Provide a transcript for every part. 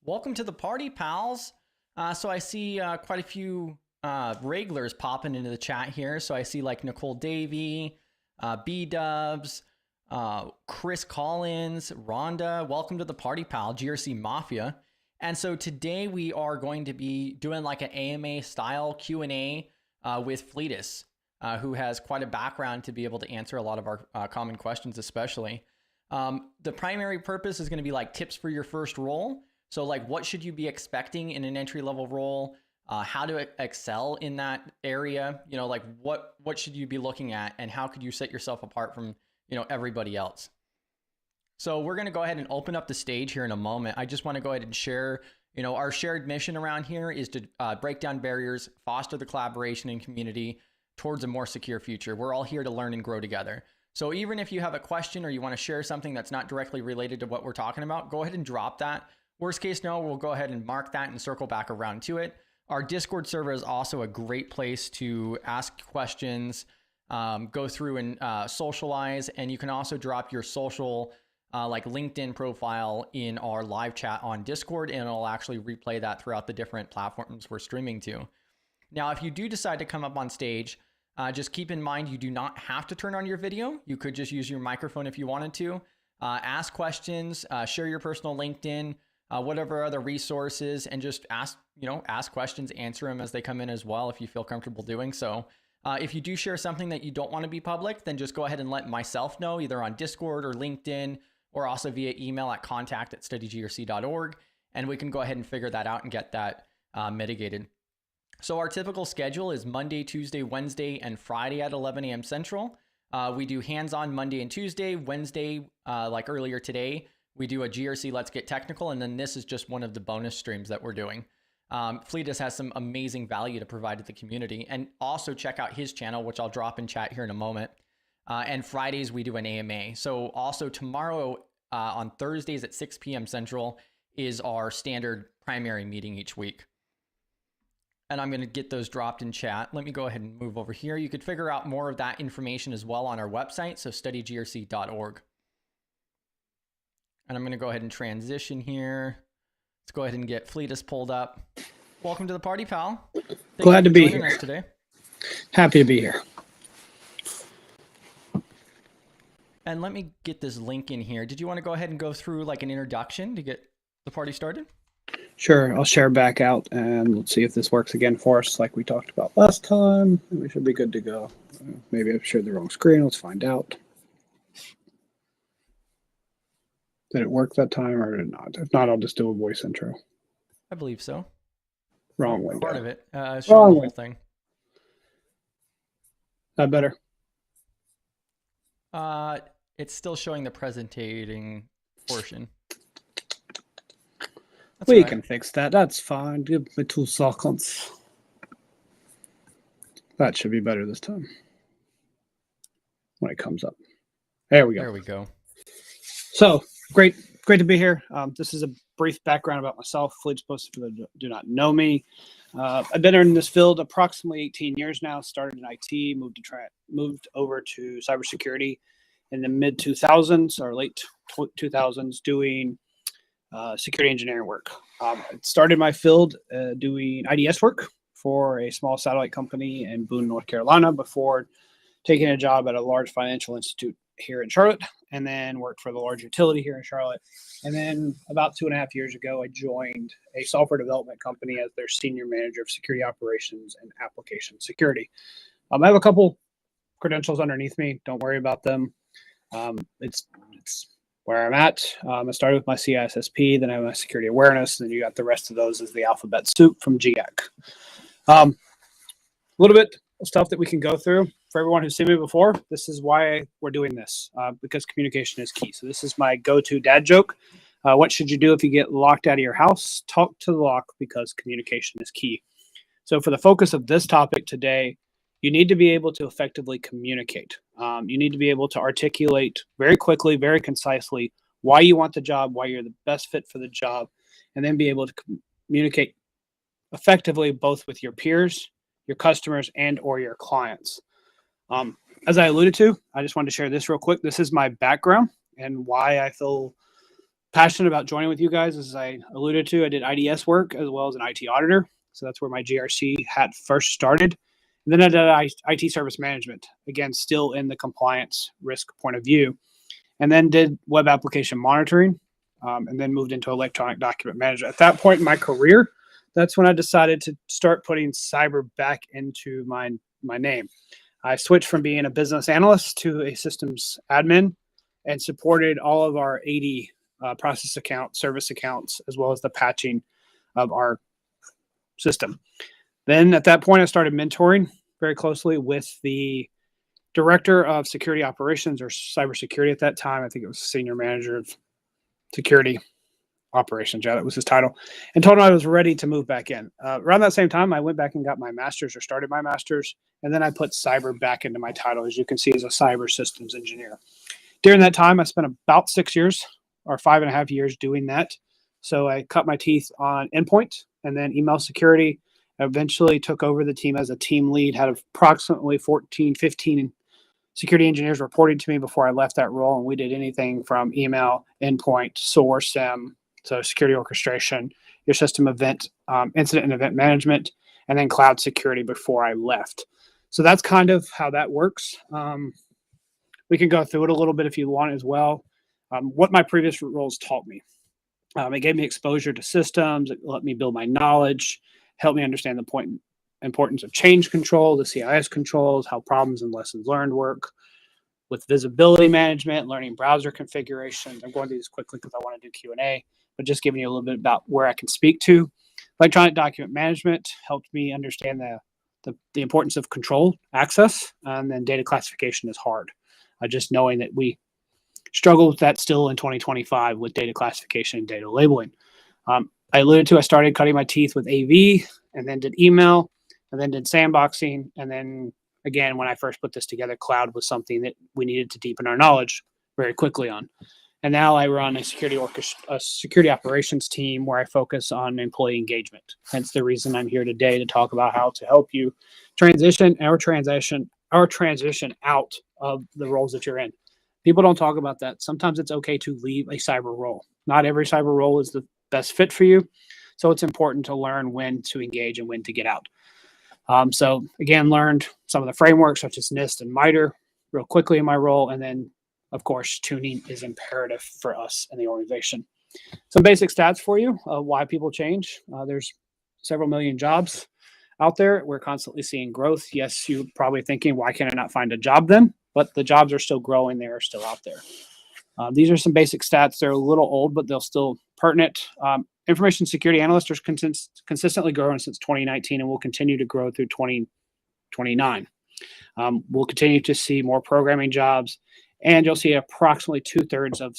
Welcome to the party, pals. So I see quite a few regulars popping into the chat here. So I see like Nicole Davey, B-Dubs, Chris Collins, Rhonda. Welcome to the party, pal, GRC Mafia. And so today we are going to be doing like an AMA style Q&A with Fletus, who has quite a background to be able to answer a lot of our common questions, especially. The primary purpose is going to be like tips for your first role. So like, what should you be expecting in an entry-level role? How to excel in that area? You know, like what should you be looking at, and how could you set yourself apart from, everybody else? So we're going to go ahead and open up the stage here in a moment. I just want to go ahead and share, our shared mission around here is to break down barriers, foster the collaboration and community towards a more secure future. We're all here to learn and grow together. So even if you have a question or you want to share something that's not directly related to what we're talking about, go ahead and drop that. Worst case, no, we'll go ahead and mark that and circle back around to it. Our Discord server is also a great place to ask questions, go through and socialize. And you can also drop your social, like LinkedIn profile in our live chat on Discord, and it'll actually replay that throughout the different platforms we're streaming to. Now, if you do decide to come up on stage, just keep in mind, you do not have to turn on your video. You could just use your microphone if you wanted to. Ask questions, share your personal LinkedIn, whatever other resources, and just ask questions, answer them as they come in as well, if you feel comfortable doing so. If you do share something that you don't want to be public, then just go ahead and let myself know, either on Discord or LinkedIn, or also via email at contact@studygrc.org, and we can go ahead and figure that out and get that mitigated. So our typical schedule is Monday, Tuesday, Wednesday, and Friday at 11 a.m. Central. We do hands-on Monday and Tuesday. Wednesday, like earlier today, we do a GRC Let's Get Technical, and then this is just one of the bonus streams that we're doing. Fleetus has some amazing value to provide to the community, and also check out his channel, which I'll drop in chat here in a moment. And Fridays, we do an AMA. So also tomorrow on Thursdays at 6 p.m. Central is our standard primary meeting each week. And I'm going to get those dropped in chat. Let me go ahead and move over here. You could figure out more of that information as well on our website, so studygrc.org. And I'm going to go ahead and transition here. Let's go ahead and get Fletus pulled up. Welcome to the party, pal. Glad to be here today. Happy to be here. And let me get this link in here. Did you want to go ahead and go through like an introduction to get the party started? Sure. I'll share back out and let's see if this works again for us like we talked about last time. We should be good to go. Maybe I've shared the wrong screen. Let's find out. Did it work that time or did it not? If not, I'll just do a voice intro. I believe so. Wrong window. Part of it. Wrong the whole thing. That better? It's still showing the presenting portion. We can fix that. That's fine. Give me 2 seconds. That should be better this time. When it comes up. There we go. There we go. So great to be here. This is a brief background about myself. Fletus Poston, for those who do not know me. I've been in this field approximately 18 years now. Started in IT, moved over to cybersecurity in the mid 2000s or late 2000s, doing security engineering work. I started my field doing IDS work for a small satellite company in Boone, North Carolina, before taking a job at a large financial institute here in Charlotte, and then worked for the large utility here in Charlotte. And then about 2.5 years ago, I joined a software development company as their senior manager of security operations and application security. I have a couple credentials underneath me. Don't worry about them. It's where I'm at. I started with my CISSP, then I have my security awareness, and then you got the rest of those as the alphabet soup from GAC. A little bit of stuff that we can go through. For everyone who's seen me before, this is why we're doing this, because communication is key. So this is my go-to dad joke. What should you do if you get locked out of your house? Talk to the lock, because communication is key. So for the focus of this topic today, you need to be able to effectively communicate. You need to be able to articulate very quickly, very concisely why you want the job, why you're the best fit for the job, and then be able to communicate effectively both with your peers, your customers, and or your clients. As I alluded to, I just wanted to share this real quick. This is my background and why I feel passionate about joining with you guys. As I alluded to, I did IDS work as well as an IT auditor. So that's where my GRC hat first started. And then I did IT service management, again, still in the compliance risk point of view. And then did web application monitoring, and then moved into electronic document management. At that point in my career, that's when I decided to start putting cyber back into my name. I switched from being a business analyst to a systems admin and supported all of our 80 process accounts, service accounts, as well as the patching of our system. Then at that point, I started mentoring very closely with the director of security operations or cybersecurity at that time. I think it was senior manager of security operations. Yeah, that was his title. And told him I was ready to move back in. Around that same time, I went back and got my master's or started my master's. And then I put cyber back into my title, as you can see, as a cyber systems engineer. During that time, I spent about 6 years or 5.5 years doing that. So I cut my teeth on endpoint and then email security. I eventually took over the team as a team lead, had approximately 14, 15 security engineers reporting to me before I left that role. And we did anything from email, endpoint, source, so security orchestration, your system event, incident and event management, and then cloud security before I left. So that's kind of how that works. We can go through it a little bit if you want as well. What my previous roles taught me. It gave me exposure to systems. It let me build my knowledge, helped me understand the importance of change control, the CIS controls, how problems and lessons learned work, with visibility management, learning browser configurations. I'm going through this quickly because I want to do Q&A, but just giving you a little bit about where I can speak to. Electronic document management helped me understand the importance of control access, and then data classification is hard. Just knowing that we struggle with that still in 2025 with data classification and data labeling. I alluded to, I started cutting my teeth with AV, and then did email, and then did sandboxing. And then again, when I first put this together, cloud was something that we needed to deepen our knowledge very quickly on. And now I run a security operations team where I focus on employee engagement. Hence the reason I'm here today to talk about how to help you transition out of the roles that you're in. People don't talk about that. Sometimes it's okay to leave a cyber role. Not every cyber role is the best fit for you. So it's important to learn when to engage and when to get out. So again, learned some of the frameworks such as NIST and MITRE real quickly in my role. And then, of course, tuning is imperative for us in the organization. Some basic stats for you of why people change. There's several million jobs out there. We're constantly seeing growth. Yes, you're probably thinking, why can I not find a job then? But the jobs are still growing. They are still out there. These are some basic stats. They're a little old, but they're still pertinent. Information security analysts are consistently growing since 2019 and will continue to grow through 2029. We'll continue to see more programming jobs, and you'll see approximately 2/3 of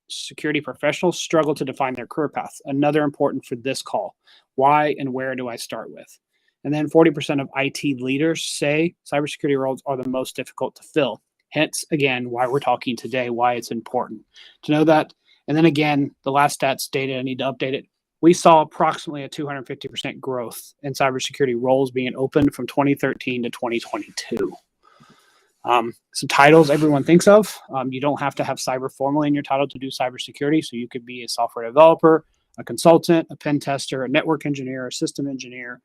security professionals struggle to define their career path. Another important for this call. Why and where do I start with? And then 40% of IT leaders say cybersecurity roles are the most difficult to fill. Hence, again, why we're talking today, why it's important to know that. And then again, the last stats data, I need to update it. We saw approximately a 250% growth in cybersecurity roles being opened from 2013 to 2022. Some titles everyone thinks of. You don't have to have cyber formally in your title to do cybersecurity. So you could be a software developer, a consultant, a pen tester, a network engineer, a system engineer,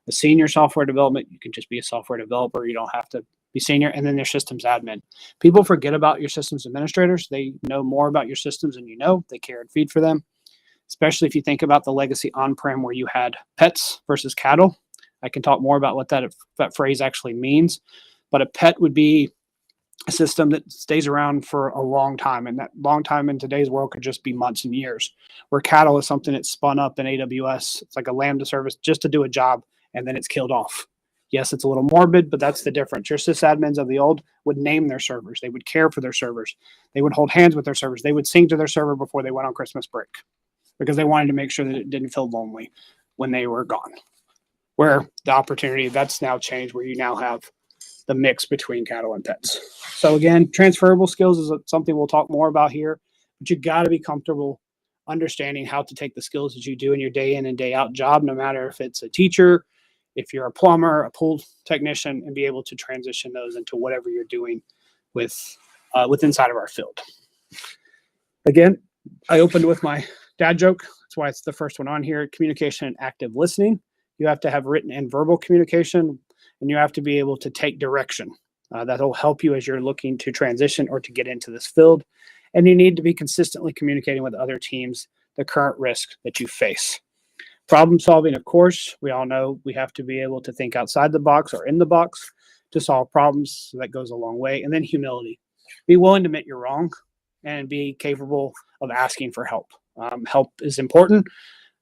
a senior software development. You can just be a software developer. You don't have to be senior. And then there's systems admin. People forget about your systems administrators. They know more about your systems than you know. They care and feed for them, especially if you think about the legacy on-prem where you had pets versus cattle. I can talk more about what that phrase actually means. But a pet would be a system that stays around for a long time. And that long time in today's world could just be months and years. Where cattle is something that's spun up in AWS. It's like a Lambda service just to do a job, and then it's killed off. Yes, it's a little morbid, but that's the difference. Your sysadmins of the old would name their servers. They would care for their servers. They would hold hands with their servers. They would sing to their server before they went on Christmas break because they wanted to make sure that it didn't feel lonely when they were gone. Where the opportunity, that's now changed, where you now have the mix between cattle and pets. So again, transferable skills is something we'll talk more about here, but you got to be comfortable understanding how to take the skills that you do in your day in and day out job, no matter if it's a teacher, if you're a plumber, a pool technician, and be able to transition those into whatever you're doing with inside of our field. Again, I opened with my dad joke. That's why it's the first one on here. Communication and active listening. You have to have written and verbal communication, and you have to be able to take direction. That'll help you as you're looking to transition or to get into this field. And you need to be consistently communicating with other teams the current risk that you face. Problem solving, of course, we all know we have to be able to think outside the box or in the box to solve problems. So that goes a long way. And then humility. Be willing to admit you're wrong and be capable of asking for help. Help is important,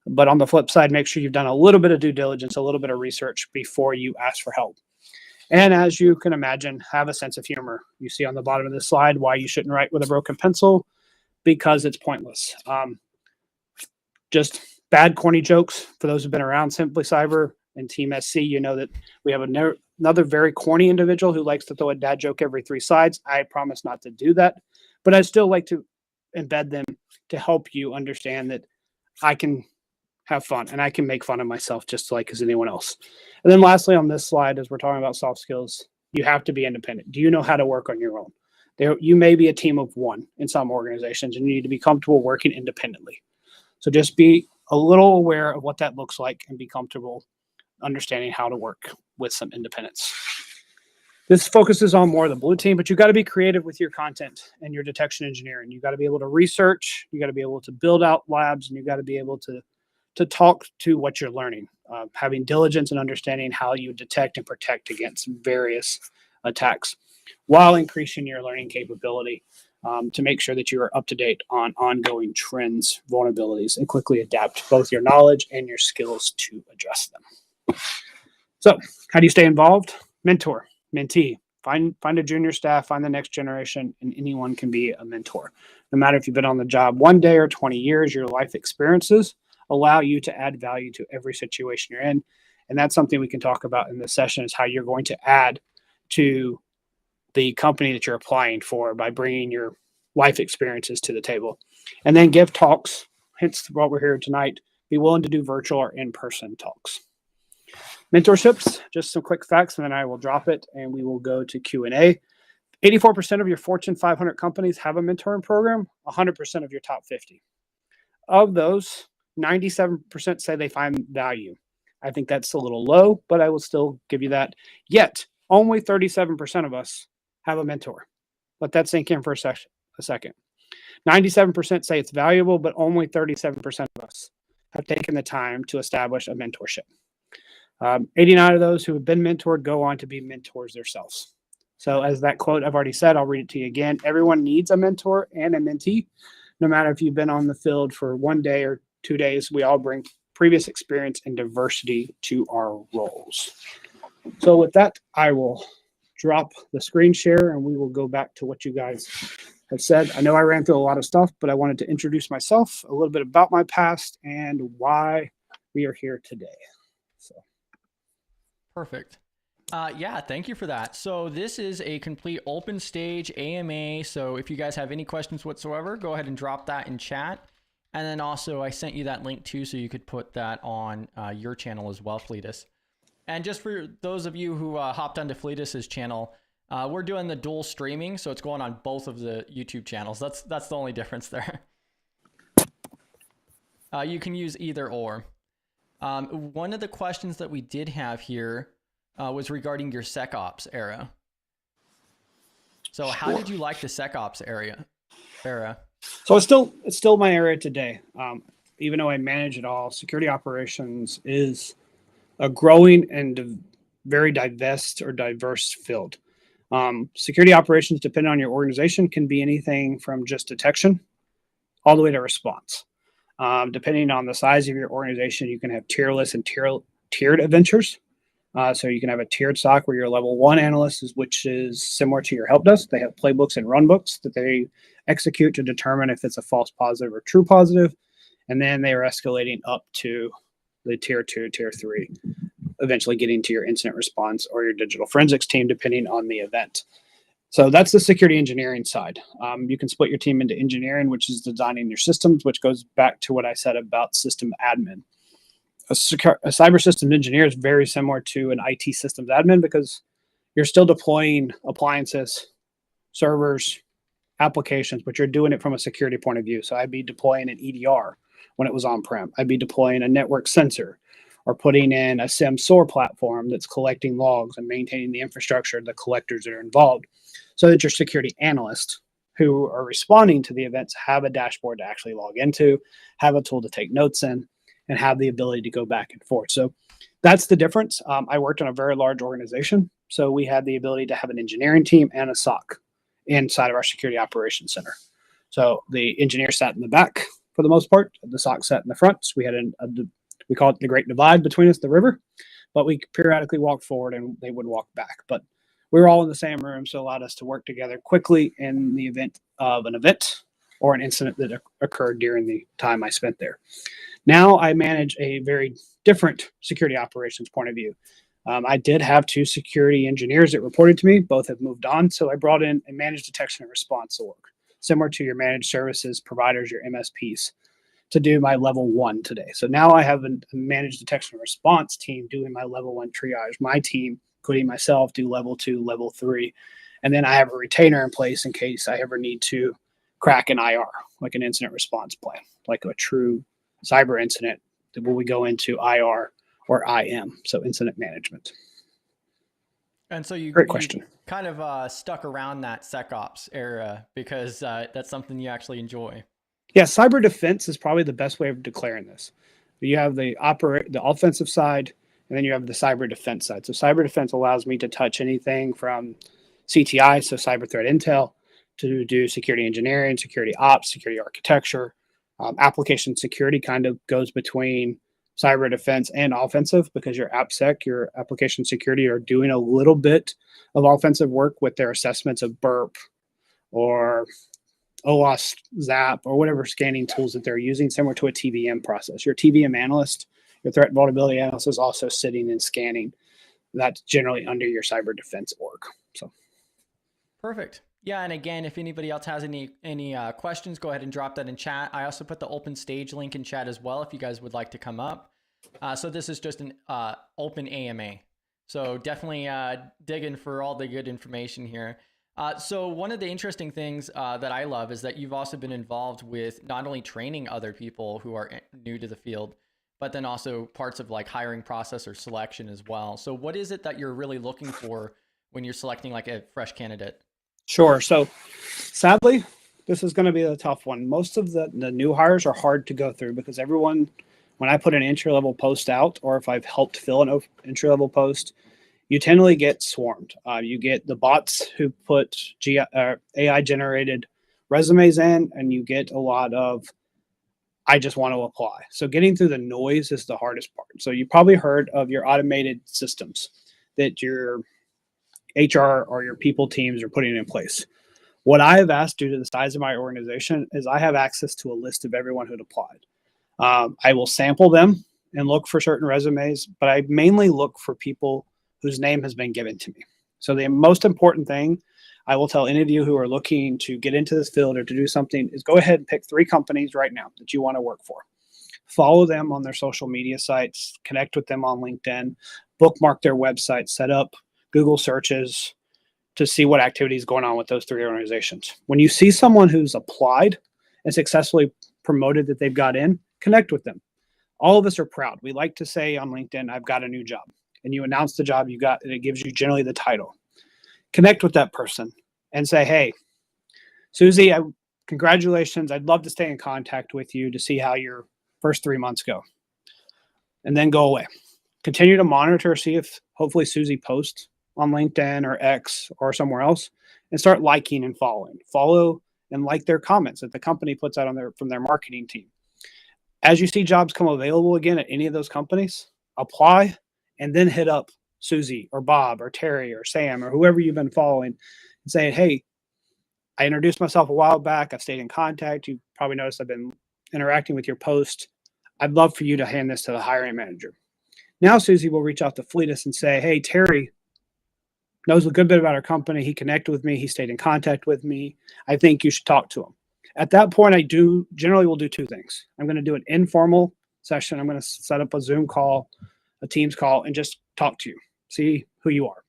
but on the flip side, make sure you've done a little bit of due diligence, a little bit of research before you ask for help. And as you can imagine, have a sense of humor. You see on the bottom of this slide why you shouldn't write with a broken pencil, because it's pointless. Just bad, corny jokes. For those who've been around Simply Cyber and Team SC, you know that we have another very corny individual who likes to throw a dad joke every 3 slides. I promise not to do that, but I still like to embed them to help you understand that I can have fun and I can make fun of myself just like as anyone else. And then lastly, on this slide, as we're talking about soft skills, you have to be independent. Do you know how to work on your own? You may be a team of 1 in some organizations, and you need to be comfortable working independently. So just be a little aware of what that looks like and be comfortable understanding how to work with some independence. This focuses on more of the blue team, but you've got to be creative with your content and your detection engineering. You've got to be able to research, you got to be able to build out labs, and you've got to be able to talk to what you're learning, having diligence and understanding how you detect and protect against various attacks while increasing your learning capability to make sure that you are up to date on ongoing trends, vulnerabilities, and quickly adapt both your knowledge and your skills to address them. So how do you stay involved? Mentor, mentee, find a junior staff, find the next generation, and anyone can be a mentor. No matter if you've been on the job 1 day or 20 years, your life experiences allow you to add value to every situation you're in. And that's something we can talk about in this session, is how you're going to add to the company that you're applying for by bringing your life experiences to the table. And then give talks, hence what we're here tonight. Be willing to do virtual or in-person talks. Mentorships, just some quick facts, and then I will drop it and we will go to Q&A. 84% of your Fortune 500 companies have a mentoring program, 100% of your top 50. Of those, 97% say they find value. I think that's a little low, but I will still give you that. Yet, only 37% of us have a mentor. Let that sink in for a second. 97% say it's valuable, but only 37% of us have taken the time to establish a mentorship. 89 of those who have been mentored go on to be mentors themselves. So as that quote I've already said, I'll read it to you again. Everyone needs a mentor and a mentee. No matter if you've been on the field for 1 day or 2 days, we all bring previous experience and diversity to our roles. So with that, I will drop the screen share and we will go back to what you guys have said. I know I ran through a lot of stuff, but I wanted to introduce myself, a little bit about my past, and why we are here today. So. Perfect. Yeah, thank you for that. So this is a complete open stage AMA. So if you guys have any questions whatsoever, go ahead and drop that in chat. And then also I sent you that link too, so you could put that on your channel as well, Fleetus. And just for those of you who hopped onto Fleetus's channel, we're doing the dual streaming, so it's going on both of the YouTube channels. That's the only difference there. You can use either or. One of the questions that we did have here was regarding your SecOps era. So how did you like the SecOps era? So it's still my area today. Even though I manage it all, security operations is a growing and very diverse field. Security operations, depending on your organization, can be anything from just detection all the way to response. Depending on the size of your organization, you can have tierless and tiered adventures. So you can have a tiered SOC where your level 1 analyst which is similar to your help desk. They have playbooks and run books that they execute to determine if it's a false positive or true positive. And then they are escalating up to the tier 2, tier 3, eventually getting to your incident response or your digital forensics team, depending on the event. So that's the security engineering side. You can split your team into engineering, which is designing your systems, which goes back to what I said about system admin. A cyber systems engineer is very similar to an IT systems admin because you're still deploying appliances, servers, applications, but you're doing it from a security point of view. So I'd be deploying an EDR when it was on-prem. I'd be deploying a network sensor or putting in a SIM SOAR platform that's collecting logs and maintaining the infrastructure, the collectors that are involved, so that your security analysts who are responding to the events have a dashboard to actually log into, have a tool to take notes in, and have the ability to go back and forth. So that's the difference. I worked in a very large organization, so we had the ability to have an engineering team and a SOC inside of our security operations center. So the engineer sat in the back for the most part, the SOC sat in the front. So we had we call it the Great Divide between us, the river, but we periodically walked forward and they would walk back. But we were all in the same room, so it allowed us to work together quickly in the event of an event or an incident that occurred during the time I spent there. Now I manage a very different security operations point of view. I did have 2 security engineers that reported to me. Both have moved on, so I brought in a managed detection and response org, similar to your managed services providers, your MSPs, to do my level 1 today. So now I have a managed detection and response team doing my level 1 triage. My team, including myself, do level 2, level 3. And then I have a retainer in place in case I ever need to crack an IR, like an incident response plan, like a true cyber incident that will we go into IR or IM, so incident management. And so you kind of stuck around that SecOps era because that's something you actually enjoy. Yeah, cyber defense is probably the best way of declaring this. You have the offensive side, and then you have the cyber defense side. So cyber defense allows me to touch anything from CTI, so cyber threat intel, to do security engineering, security ops, security architecture. Application security kind of goes between cyber defense and offensive because your AppSec, your application security, are doing a little bit of offensive work with their assessments of burp or OWASP, ZAP, or whatever scanning tools that they're using, similar to a TVM process. Your TVM analyst, your threat and vulnerability analyst, is also sitting and scanning. That's generally under your cyber defense org. So, perfect. Yeah, and again, if anybody else has any questions, go ahead and drop that in chat. I also put the open stage link in chat as well if you guys would like to come up. So this is just an open AMA. So definitely dig in for all the good information here. So one of the interesting things that I love is that you've also been involved with not only training other people who are new to the field, but then also parts of like hiring process or selection as well. So what is it that you're really looking for when you're selecting like a fresh candidate? Sure. So sadly, this is going to be a tough one. Most of the new hires are hard to go through because everyone, when I put an entry-level post out, or if I've helped fill an entry-level post, you tend to get swarmed. You get the bots who put AI-generated resumes in, and you get a lot of, I just want to apply. So getting through the noise is the hardest part. So you probably heard of your automated systems that your HR or your people teams are putting in place. What I have asked due to the size of my organization is I have access to a list of everyone who'd applied. I will sample them and look for certain resumes, but I mainly look for people whose name has been given to me. So the most important thing I will tell any of you who are looking to get into this field or to do something is go ahead and pick 3 companies right now that you want to work for. Follow them on their social media sites, connect with them on LinkedIn, bookmark their website, set up Google searches to see what activity is going on with those 3 organizations. When you see someone who's applied and successfully promoted that they've got in, connect with them. All of us are proud. We like to say on LinkedIn, I've got a new job. And you announce the job you got, and it gives you generally the title. Connect with that person and say, hey, Susie, congratulations. I'd love to stay in contact with you to see how your first 3 months go. And then go away. Continue to monitor, see if hopefully Susie posts on LinkedIn or X or somewhere else, and start liking and following. Follow and like their comments that the company puts out from their marketing team. As you see jobs come available again at any of those companies, apply and then hit up Susie or Bob or Terry or Sam or whoever you've been following and say, hey, I introduced myself a while back. I've stayed in contact. You probably noticed I've been interacting with your post. I'd love for you to hand this to the hiring manager. Now Susie will reach out to Fleetus and say, hey, Terry knows a good bit about our company. He connected with me. He stayed in contact with me. I think you should talk to him. At that point, I generally will do 2 things. I'm going to do an informal session. I'm going to set up a Zoom call, a Teams call, and just talk to you, see who you are.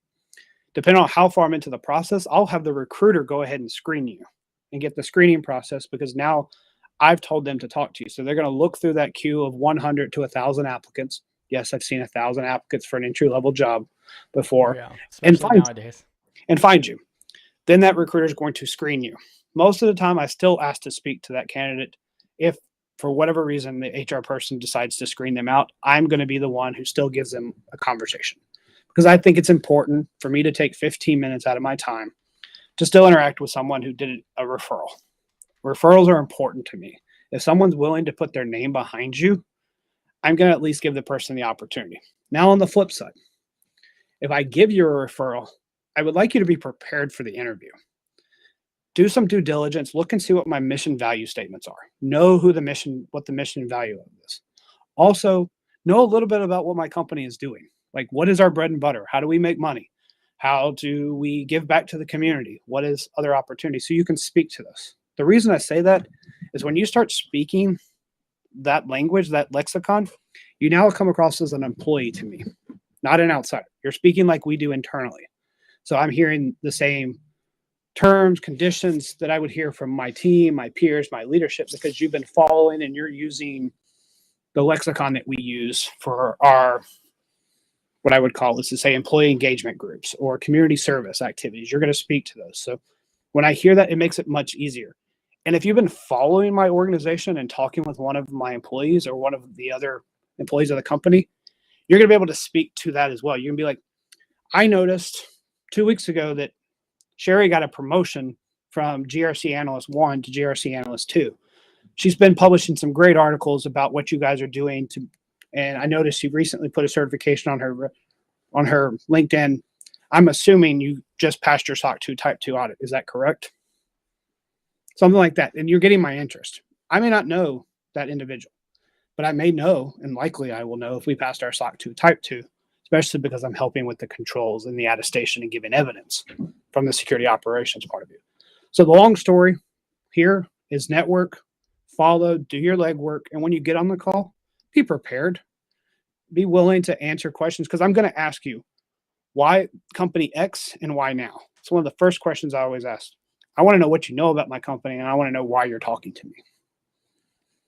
Depending on how far I'm into the process, I'll have the recruiter go ahead and screen you and get the screening process, because now I've told them to talk to you. So they're going to look through that queue of 100 to 1,000 applicants. Yes, I've seen 1,000 applicants for an entry-level job before, Yeah, and especially nowadays. find you. Then that recruiter is going to screen you. Most of the time, I still ask to speak to that candidate. If for whatever reason the HR person decides to screen them out, I'm going to be the one who still gives them a conversation, because I think it's important for me to take 15 minutes out of my time to still interact with someone who did a referral. Referrals are important to me. If someone's willing to put their name behind you, I'm going to at least give the person the opportunity. Now, on the flip side, if I give you a referral, I would like you to be prepared for the interview. Do some due diligence, look and see what my mission value statements are. Know what the mission and value of this. Also, know a little bit about what my company is doing. Like, what is our bread and butter? How do we make money? How do we give back to the community? What is other opportunities? So you can speak to this. The reason I say that is when you start speaking that language, that lexicon, you now come across as an employee to me, not an outsider. You're speaking like we do internally. So I'm hearing the same terms, conditions that I would hear from my team, my peers, my leadership, because you've been following and you're using the lexicon that we use for our, what I would call, let's just say, employee engagement groups or community service activities. You're going to speak to those. So when I hear that, it makes it much easier. And if you've been following my organization and talking with one of my employees or one of the other employees of the company, you're going to be able to speak to that as well. You can be like, I noticed 2 weeks ago that Sherry got a promotion from GRC Analyst 1 to GRC Analyst 2. She's been publishing some great articles about what you guys are doing and I noticed she recently put a certification on her LinkedIn. I'm assuming you just passed your SOC 2 Type 2 audit. Is that correct? Something like that. And you're getting my interest. I may not know that individual, but I may know, and likely I will know, if we passed our SOC 2 Type 2, especially because I'm helping with the controls and the attestation and giving evidence from the security operations part of it. So the long story here is network, follow, do your legwork, and when you get on the call, be prepared. Be willing to answer questions, because I'm going to ask you, why company X and why now? It's one of the first questions I always ask. I want to know what you know about my company, and I want to know why you're talking to me.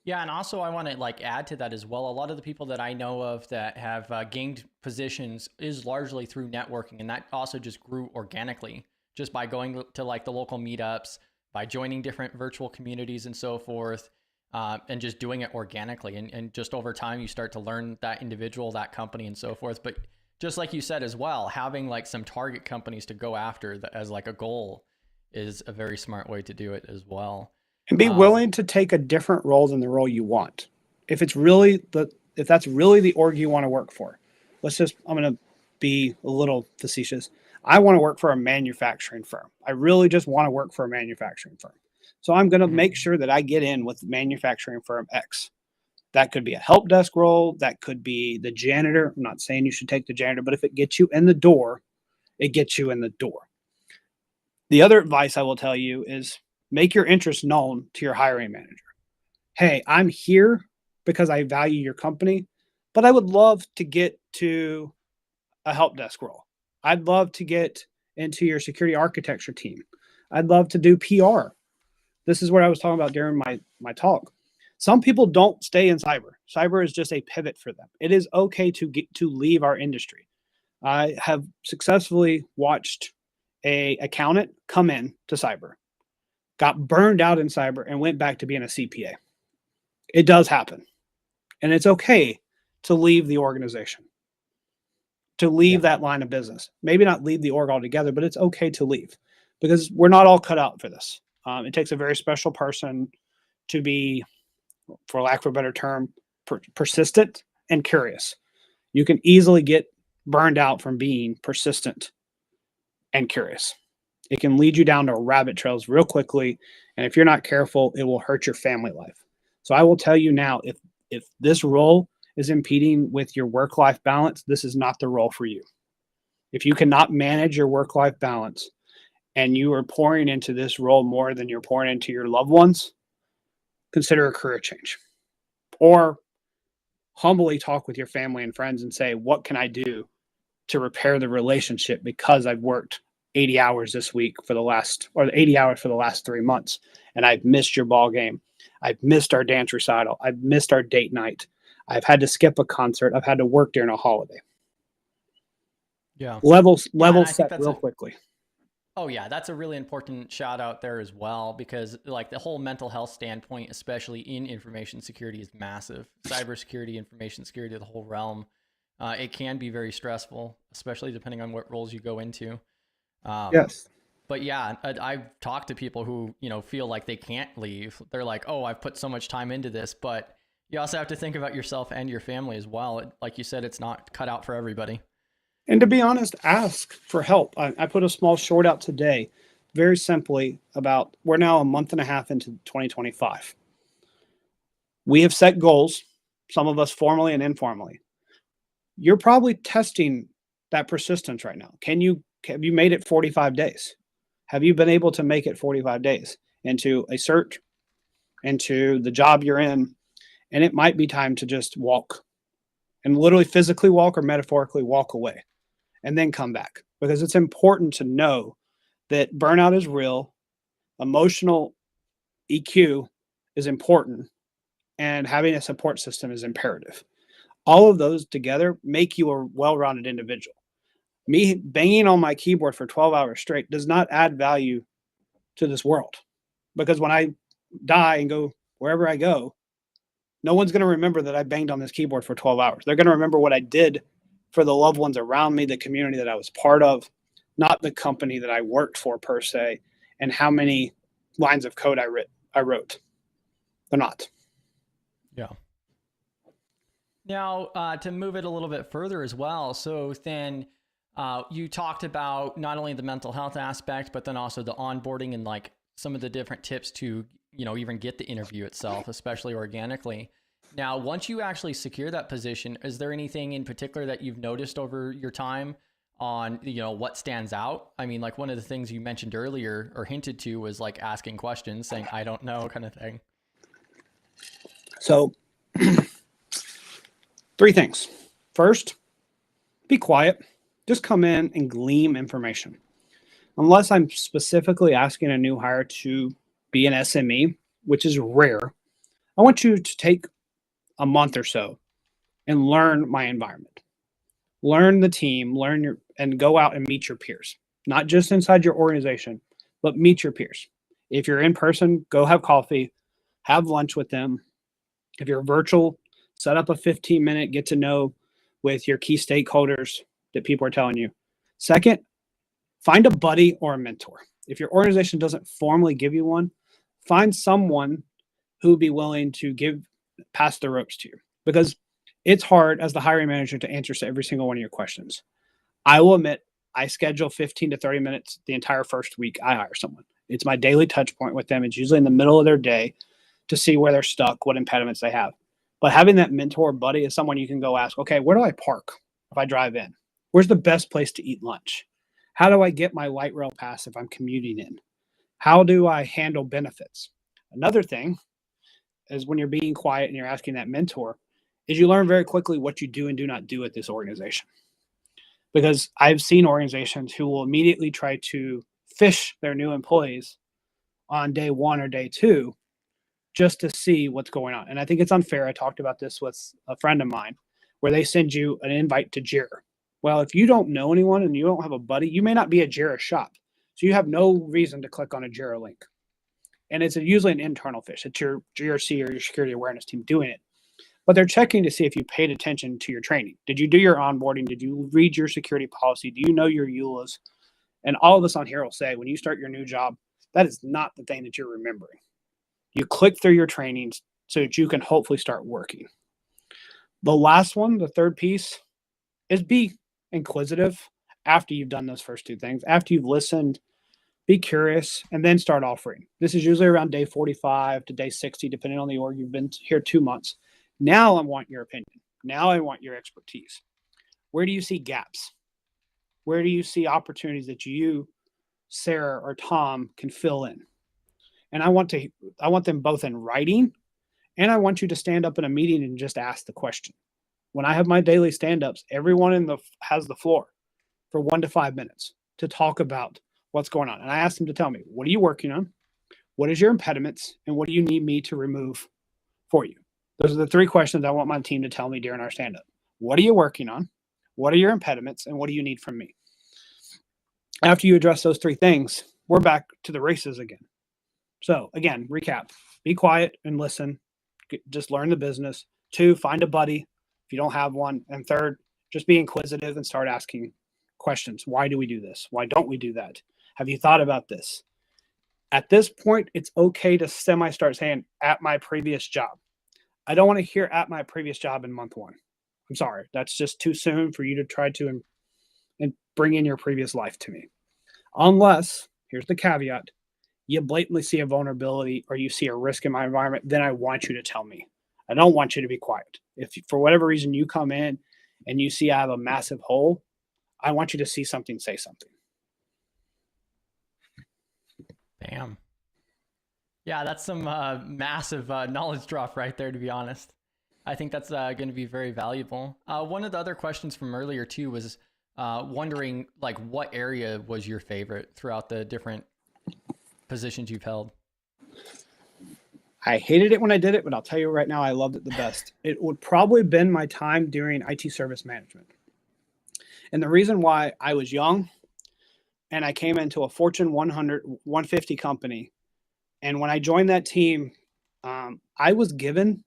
Yeah, and also I want to add to that as well. A lot of the people that I know of that have gained positions is largely through networking, and that also just grew organically, just by going to the local meetups, by joining different virtual communities and so forth, and just doing it organically. And just over time, you start to learn that individual, that company, and so forth. But just like you said as well, having some target companies to go after as a goal is a very smart way to do it as well. And be willing to take a different role than the role you want. If that's really the org you want to work for, I'm going to be a little facetious. I want to work for a manufacturing firm. I really just want to work for a manufacturing firm. So I'm going to make sure that I get in with manufacturing firm X. That could be a help desk role. That could be the janitor. I'm not saying you should take the janitor, but if it gets you in the door, it gets you in the door. The other advice I will tell you is make your interest known to your hiring manager. Hey, I'm here because I value your company, but I would love to get to a help desk role. I'd love to get into your security architecture team. I'd love to do PR. This is what I was talking about during my talk. Some people don't stay in cyber. Cyber is just a pivot for them. It is okay to leave our industry. I have successfully watched an accountant come in to cyber, got burned out in cyber, and went back to being a CPA. It does happen. And it's okay to leave the organization, to leave that line of business. Maybe not leave the org altogether, but it's okay to leave, because we're not all cut out for this. It takes a very special person to be, for lack of a better term, persistent and curious. You can easily get burned out from being persistent and curious. It can lead you down to rabbit trails real quickly. And if you're not careful, it will hurt your family life. So I will tell you now, if this role is impeding with your work-life balance, this is not the role for you. If you cannot manage your work-life balance and you are pouring into this role more than you're pouring into your loved ones, consider a career change. Or humbly talk with your family and friends and say, what can I do to repair the relationship, because I've worked 80 hours this week for the last, or 80 hours for the last 3 months. And I've missed your ball game. I've missed our dance recital. I've missed our date night. I've had to skip a concert. I've had to work during a holiday. Yeah. Level I think set that's real quickly. Oh yeah, that's a really important shout out there as well, because like the whole mental health standpoint, especially in information security, is massive. Cybersecurity, information security, the whole realm. It can be very stressful, especially depending on what roles you go into. Yes. But yeah, I've talked to people who, feel like they can't leave. They're like, oh, I've put so much time into this, but you also have to think about yourself and your family as well. Like you said, it's not cut out for everybody. And to be honest, ask for help. I put a small short out today, very simply about, we're now a month and a half into 2025. We have set goals, some of us formally and informally. You're probably testing that persistence right now. Have you made it 45 days? Have you been able to make it 45 days into a cert, into the job you're in? And it might be time to just walk, and literally physically walk or metaphorically walk away and then come back, because it's important to know that burnout is real. Emotional EQ is important, and having a support system is imperative. All of those together make you a well-rounded individual. Me banging on my keyboard for 12 hours straight does not add value to this world, because when I die and go wherever I go, no one's going to remember that I banged on this keyboard for 12 hours. They're going to remember what I did for the loved ones around me, the community that I was part of, not the company that I worked for per se, and how many lines of code I wrote. They're not. Yeah. Now, to move it a little bit further as well. So then you talked about not only the mental health aspect, but then also the onboarding and like some of the different tips to, even get the interview itself, especially organically. Now, once you actually secure that position, is there anything in particular that you've noticed over your time on, what stands out? I mean, like one of the things you mentioned earlier or hinted to was like asking questions, saying, I don't know, kind of thing. So 3 things. First, be quiet. Just come in and glean information. Unless I'm specifically asking a new hire to be an SME, which is rare, I want you to take a month or so and learn my environment. Learn the team, and go out and meet your peers. Not just inside your organization, but meet your peers. If you're in person, go have coffee, have lunch with them. If you're virtual, set up a 15-minute get to know with your key stakeholders that people are telling you. Second, find a buddy or a mentor. If your organization doesn't formally give you one, find someone who would be willing to pass the ropes to you, because it's hard as the hiring manager to answer to every single one of your questions. I will admit, I schedule 15 to 30 minutes the entire first week I hire someone. It's my daily touch point with them. It's usually in the middle of their day to see where they're stuck, what impediments they have. But having that mentor buddy is someone you can go ask, okay, where do I park if I drive in? Where's the best place to eat lunch? How do I get my light rail pass if I'm commuting in? How do I handle benefits? Another thing is, when you're being quiet and you're asking that mentor, is you learn very quickly what you do and do not do at this organization. Because I've seen organizations who will immediately try to fish their new employees on day 1 or day 2 just to see what's going on. And I think it's unfair. I talked about this with a friend of mine, where they send you an invite to JIRA. Well, if you don't know anyone and you don't have a buddy, you may not be a JIRA shop. So you have no reason to click on a JIRA link. And it's usually an internal fish. It's your GRC or your security awareness team doing it. But they're checking to see if you paid attention to your training. Did you do your onboarding? Did you read your security policy? Do you know your EULAs? And all of us on here will say, when you start your new job, that is not the thing that you're remembering. You click through your trainings so that you can hopefully start working. The last one, the third piece, is be inquisitive after you've done those first 2 things. After you've listened, be curious, and then start offering. This is usually around day 45 to day 60, depending on the org. You've been here 2 months. Now I want your opinion. Now I want your expertise. Where do you see gaps? Where do you see opportunities that you, Sarah, or Tom can fill in? And I want them both in writing, and I want you to stand up in a meeting and just ask the question. When I have my daily stand-ups, everyone has the floor for 1 to 5 minutes to talk about what's going on. And I asked them to tell me, what are you working on? What is your impediments? And what do you need me to remove for you? Those are the 3 questions I want my team to tell me during our stand-up. What are you working on? What are your impediments? And what do you need from me? After you address those 3 things, we're back to the races again. So again, recap, be quiet and listen. Just learn the business. 2, find a buddy if you don't have one. And 3rd, just be inquisitive and start asking questions. Why do we do this? Why don't we do that? Have you thought about this? At this point, it's okay to start saying at my previous job. I don't want to hear at my previous job in month 1. I'm sorry. That's just too soon for you to try to and bring in your previous life to me. Unless, here's the caveat, you blatantly see a vulnerability or you see a risk in my environment, then I want you to tell me. I don't want you to be quiet. If for whatever reason you come in and you see I have a massive hole, I want you to see something, say something. Bam. Yeah, that's some massive knowledge drop right there, to be honest. I think that's going to be very valuable. One of the other questions from earlier too was wondering like what area was your favorite throughout the different positions you've held? I hated it when I did it, but I'll tell you right now, I loved it the best. It would probably have been my time during IT service management. And the reason why, I was young and I came into a Fortune 100, 150 company. And when I joined that team, I was given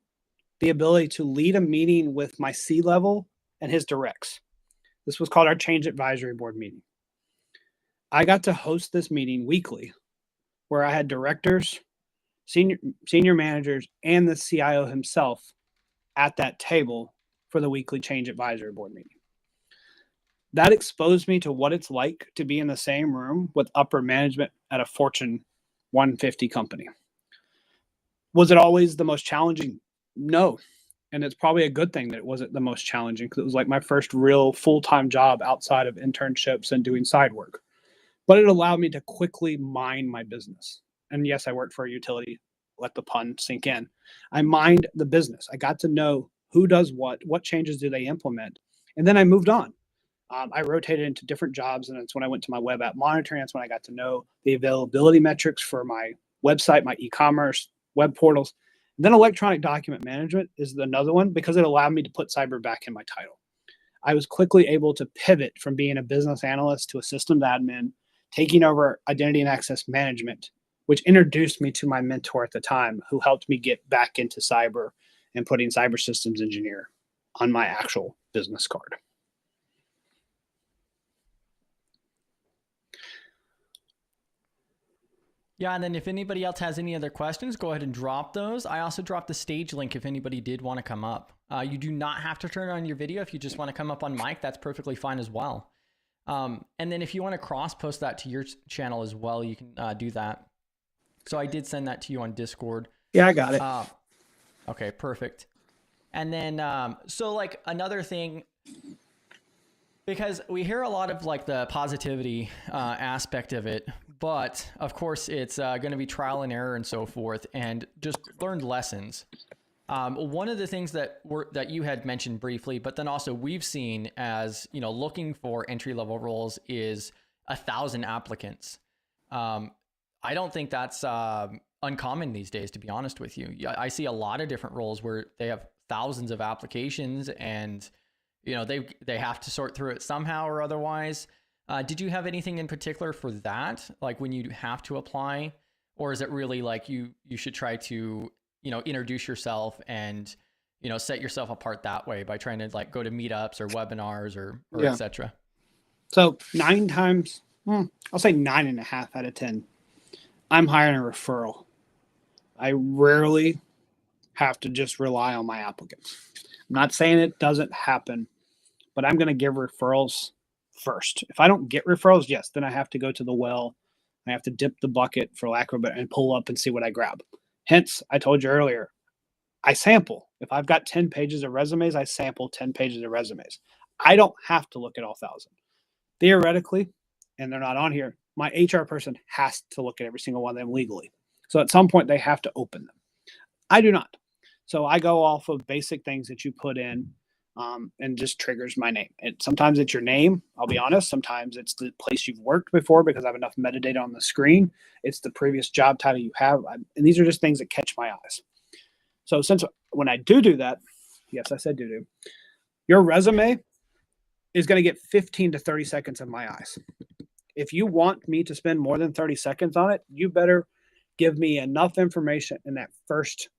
the ability to lead a meeting with my C-level and his directs. This was called our Change Advisory Board meeting. I got to host this meeting weekly where I had directors, senior managers, and the CIO himself at that table for the weekly Change Advisory Board meeting. That exposed me to what it's like to be in the same room with upper management at a Fortune 150 company. Was it always the most challenging? No. And it's probably a good thing that it wasn't the most challenging, because it was like my first real full-time job outside of internships and doing side work. But it allowed me to quickly mine my business. And yes, I worked for a utility. Let the pun sink in. I mined the business. I got to know who does what changes do they implement. And then I moved on. I rotated into different jobs, and that's when I went to my web app monitoring. That's when I got to know the availability metrics for my website, my e-commerce, web portals. And then electronic document management is another one, because it allowed me to put cyber back in my title. I was quickly able to pivot from being a business analyst to a systems admin, taking over identity and access management, which introduced me to my mentor at the time, who helped me get back into cyber and putting cyber systems engineer on my actual business card. Yeah, and then if anybody else has any other questions, go ahead and drop those. I also dropped the stage link if anybody did want to come up. You do not have to turn on your video. If you just want to come up on mic, that's perfectly fine as well. And then if you want to cross-post that to your channel as well, you can do that. So I did send that to you on Discord. Yeah, I got it. Okay, perfect. And then, so like another thing, because we hear a lot of like the positivity aspect of it, but of course it's going to be trial and error and so forth, and just learned lessons. One of the things that you had mentioned briefly, but then also we've seen as, you know, looking for entry-level roles is 1,000 applicants. I don't think that's uncommon these days, to be honest with you. I see a lot of different roles where they have thousands of applications, and you know they have to sort through it somehow or otherwise. Did you have anything in particular for that, like when you have to apply, or is it really like you should try to, you know, introduce yourself and, you know, set yourself apart that way by trying to like go to meetups or webinars or Yeah. etc. So 9 times, I'll say 9.5 out of 10, I'm hiring a referral. I rarely have to just rely on my applicants. I'm not saying it doesn't happen, but I'm going to give referrals first. If I don't get referrals, yes, then I have to go to the well. I have to dip the bucket, for lack of a better, and pull up and see what I grab. Hence, I told you earlier, I sample. If I've got 10 pages of resumes, I sample 10 pages of resumes. I don't have to look at all 1,000. Theoretically, and they're not on here, my HR person has to look at every single one of them legally. So at some point, they have to open them. I do not. So I go off of basic things that you put in. and just triggers my name. And sometimes it's your name. I'll be honest. Sometimes it's the place you've worked before because I have enough metadata on the screen. It's the previous job title you have. And these are just things that catch my eyes. So when I do that, yes, I said do, your resume is going to get 15 to 30 seconds of my eyes. If you want me to spend more than 30 seconds on it, you better give me enough information in that first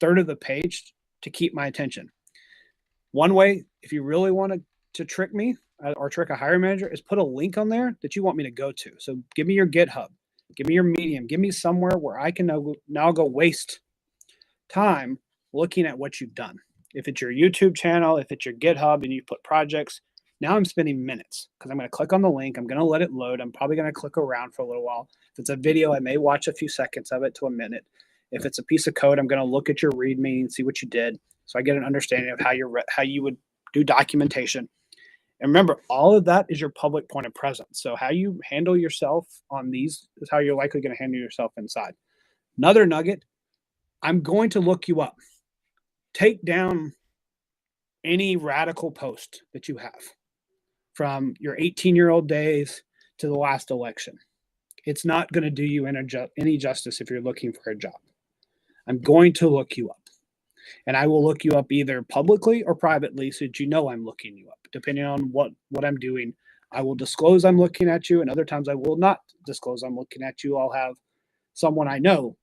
third of the page to keep my attention. One way, if you really want to trick me or trick a hiring manager, is put a link on there that you want me to go to. So give me your GitHub, give me your Medium, give me somewhere where I can now go waste time looking at what you've done. If it's your YouTube channel, if it's your GitHub and you put projects, now I'm spending minutes because I'm going to click on the link. I'm going to let it load. I'm probably going to click around for a little while. If it's a video, I may watch a few seconds of it to a minute. If it's a piece of code, I'm going to look at your README and see what you did. So I get an understanding of how you would do documentation. And remember, all of that is your public point of presence. So how you handle yourself on these is how you're likely going to handle yourself inside. Another nugget, I'm going to look you up. Take down any radical post that you have from your 18-year-old days to the last election. It's not going to do you any justice if you're looking for a job. I'm going to look you up. And I will look you up either publicly or privately so that you know I'm looking you up. Depending on what I'm doing, I will disclose I'm looking at you, and other times I will not disclose I'm looking at you. I'll have someone I know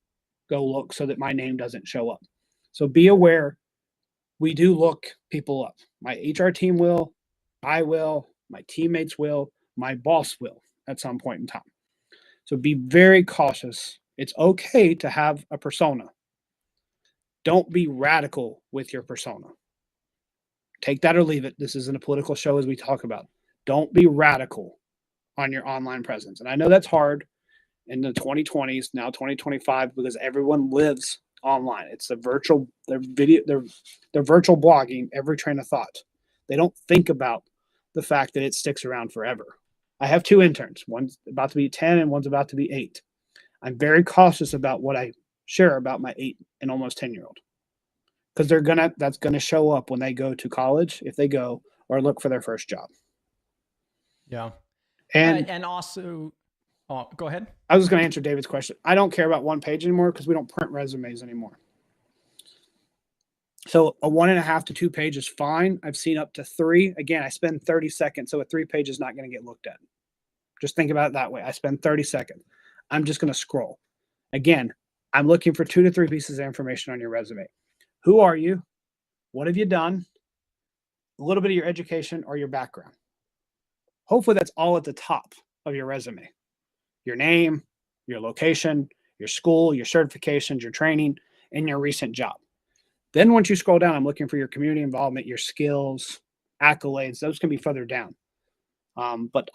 go look so that my name doesn't show up. So be aware, we do look people up. My HR team will, I will, my teammates will, my boss will at some point in time. So be very cautious. It's okay to have a persona. Don't be radical with your persona. Take that or leave it. This isn't a political show as we talk about. Don't be radical on your online presence. And I know that's hard in the 2020s, now 2025, because everyone lives online. It's the virtual, their virtual blogging, every train of thought. They don't think about the fact that it sticks around forever. I have two interns. One's about to be 10 and one's about to be 8. I'm very cautious about what I share about my 8 and almost 10-year-old. Because that's gonna show up when they go to college, if they go, or look for their first job. Yeah. And also, go ahead. I was going to answer David's question. I don't care about one page anymore because we don't print resumes anymore. So a 1.5 to 2 page is fine. I've seen up to 3. Again, I spend 30 seconds. So a 3 page is not going to get looked at. Just think about it that way. I spend 30 seconds. I'm just going to scroll. Again, I'm looking for 2 to 3 pieces of information on your resume. Who are you? What have you done? A little bit of your education or your background. Hopefully that's all at the top of your resume. Your name, your location, your school, your certifications, your training, and your recent job. Then once you scroll down, I'm looking for your community involvement, your skills, accolades. Those can be further down. But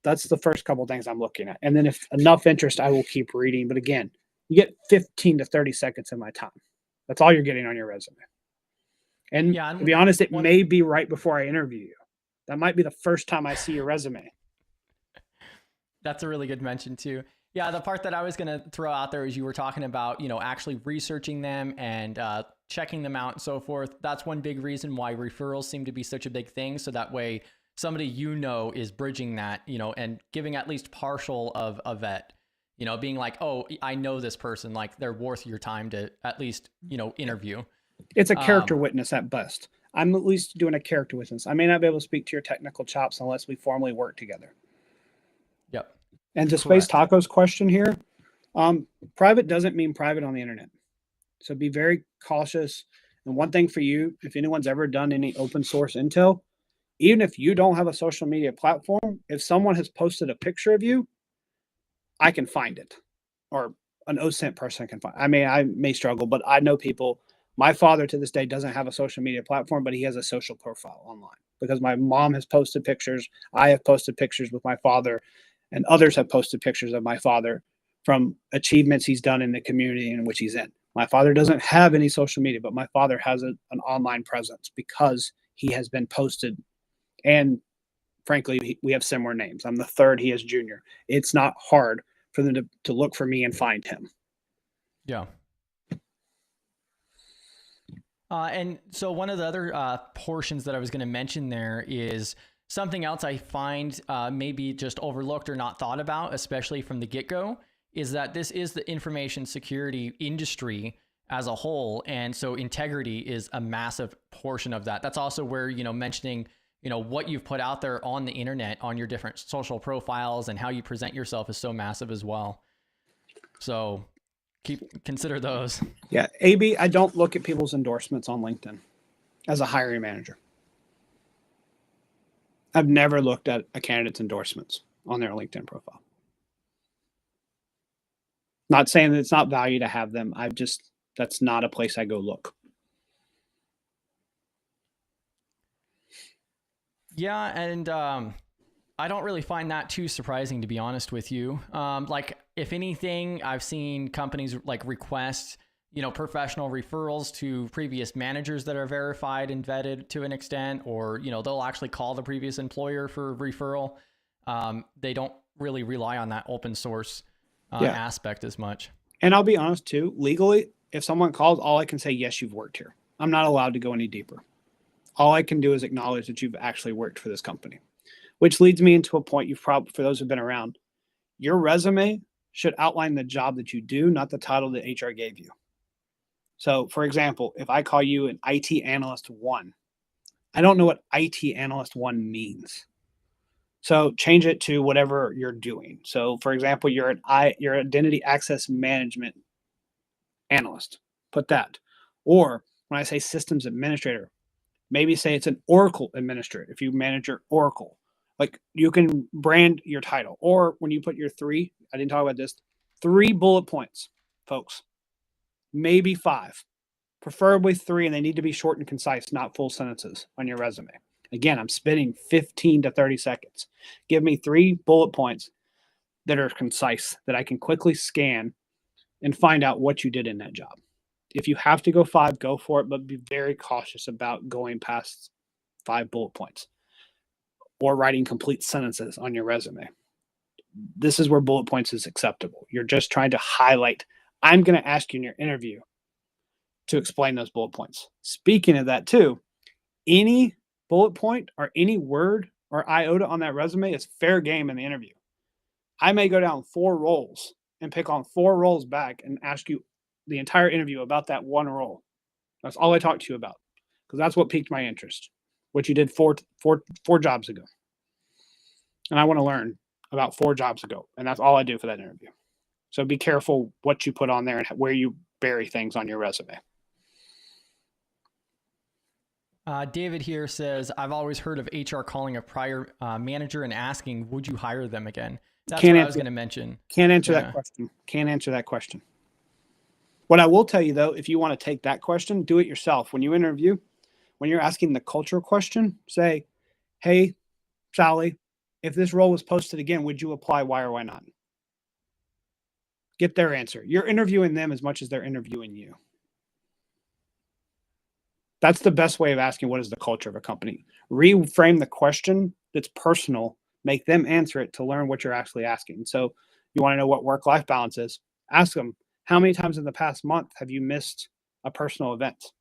that's the first couple of things I'm looking at. And then if enough interest, I will keep reading. But again, you get 15 to 30 seconds of my time. That's all you're getting on your resume. And to be honest, it may be right before I interview you. That might be the first time I see your resume. That's a really good mention too. Yeah, the part that I was going to throw out there is you were talking about, actually researching them and checking them out and so forth. That's one big reason why referrals seem to be such a big thing. So that way somebody is bridging that, and giving at least partial of a vet, being like, oh, I know this person, like they're worth your time to at least, interview. It's a character witness at best. I'm at least doing a character witness. I may not be able to speak to your technical chops unless we formally work together. Yep. And to Space Taco's question here, private doesn't mean private on the internet. So be very cautious. And one thing for you, if anyone's ever done any open source intel, even if you don't have a social media platform, if someone has posted a picture of you, I can find it. Or an OSINT person can find it. I mean, I may struggle, but I know people. My father to this day doesn't have a social media platform, but he has a social profile online because my mom has posted pictures. I have posted pictures with my father, and others have posted pictures of my father from achievements he's done in the community in which he's in. My father doesn't have any social media, but my father has an online presence because he has been posted. And frankly, we have similar names. I'm the third, he is junior. It's not hard for them to look for me and find him. Yeah. And so one of the other portions that I was going to mention there is something else I find maybe just overlooked or not thought about, especially from the get-go, is that this is the information security industry as a whole. And so integrity is a massive portion of that. That's also where, mentioning, what you've put out there on the internet, on your different social profiles and how you present yourself is so massive as well. So consider those. Yeah. AB, I don't look at people's endorsements on LinkedIn as a hiring manager. I've never looked at a candidate's endorsements on their LinkedIn profile. Not saying that it's not value to have them. That's not a place I go look. Yeah. And I don't really find that too surprising, to be honest with you. Like, if anything, I've seen companies like request, professional referrals to previous managers that are verified and vetted to an extent, or, they'll actually call the previous employer for referral. They don't really rely on that open source aspect as much. And I'll be honest too, legally, if someone calls, all I can say, yes, you've worked here. I'm not allowed to go any deeper. All I can do is acknowledge that you've actually worked for this company, which leads me into a point you've probably, for those who've been around, your resume should outline the job that you do, not the title that HR gave you. So for example, if I call you an IT analyst 1, I don't know what IT analyst 1 means. So change it to whatever you're doing. So for example, you're an identity access management analyst, put that. Or when I say systems administrator, maybe say it's an Oracle administrator. If you manage your Oracle, like, you can brand your title. Or when you put your 3, I didn't talk about this, 3 bullet points, folks, maybe 5, preferably 3, and they need to be short and concise, not full sentences on your resume. Again, I'm spending 15 to 30 seconds. Give me 3 bullet points that are concise, that I can quickly scan and find out what you did in that job. If you have to go 5, go for it, but be very cautious about going past 5 bullet points or writing complete sentences on your resume. This is where bullet points is acceptable. You're just trying to highlight. I'm going to ask you in your interview to explain those bullet points. Speaking of that too, any bullet point or any word or iota on that resume is fair game in the interview. I may go down 4 roles and pick on 4 roles back and ask you the entire interview about that one role. That's all I talked to you about, because that's what piqued my interest, what you did four jobs ago. And I want to learn about 4 jobs ago. And that's all I do for that interview. So be careful what you put on there and where you bury things on your resume. David here says, I've always heard of HR calling a prior manager and asking, would you hire them again? That's what I was going to mention. Can't answer that question. Can't answer that question. What I will tell you, though, if you want to take that question, do it yourself. When you interview, when you're asking the culture question, say, hey, Sally, if this role was posted again, would you apply? Why or why not? Get their answer. You're interviewing them as much as they're interviewing you. That's the best way of asking what is the culture of a company. Reframe the question that's personal, make them answer it to learn what you're actually asking. So you want to know what work-life balance is? Ask them, how many times in the past month have you missed a personal event?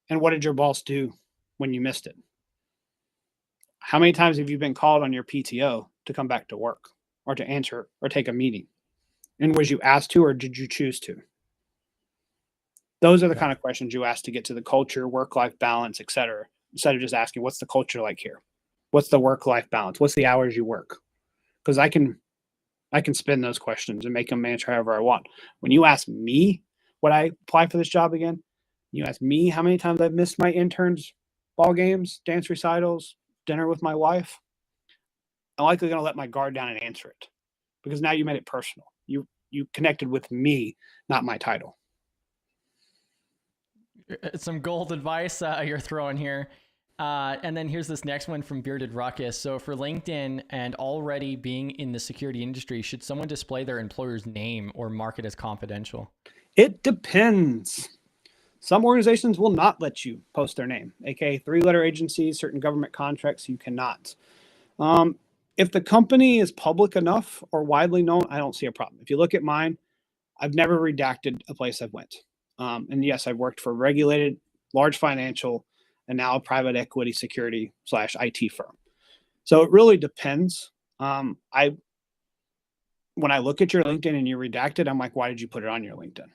And what did your boss do when you missed it? How many times have you been called on your PTO to come back to work or to answer or take a meeting? And was you asked to, or did you choose to? Those are the kind of questions you ask to get to the culture, work-life balance, et cetera, instead of just asking, what's the culture like here? What's the work-life balance? What's the hours you work? Because I can spin those questions and make them answer however I want. When you ask me, would I apply for this job again? You ask me how many times I've missed my interns' ball games, dance recitals, dinner with my wife. I'm likely going to let my guard down and answer it, because now you made it personal. You connected with me, not my title. It's some gold advice you're throwing here. And then here's this next one from Bearded Ruckus. So for LinkedIn and already being in the security industry, should someone display their employer's name or mark it as confidential? It depends. Some organizations will not let you post their name, aka 3-letter agencies, certain government contracts, you cannot. If the company is public enough or widely known, I don't see a problem. If you look at mine, I've never redacted a place I've went. And yes, I've worked for regulated, large financial, and now a private equity security / IT firm. So it really depends. I When I look at your LinkedIn and you redact it, I'm like, why did you put it on your LinkedIn?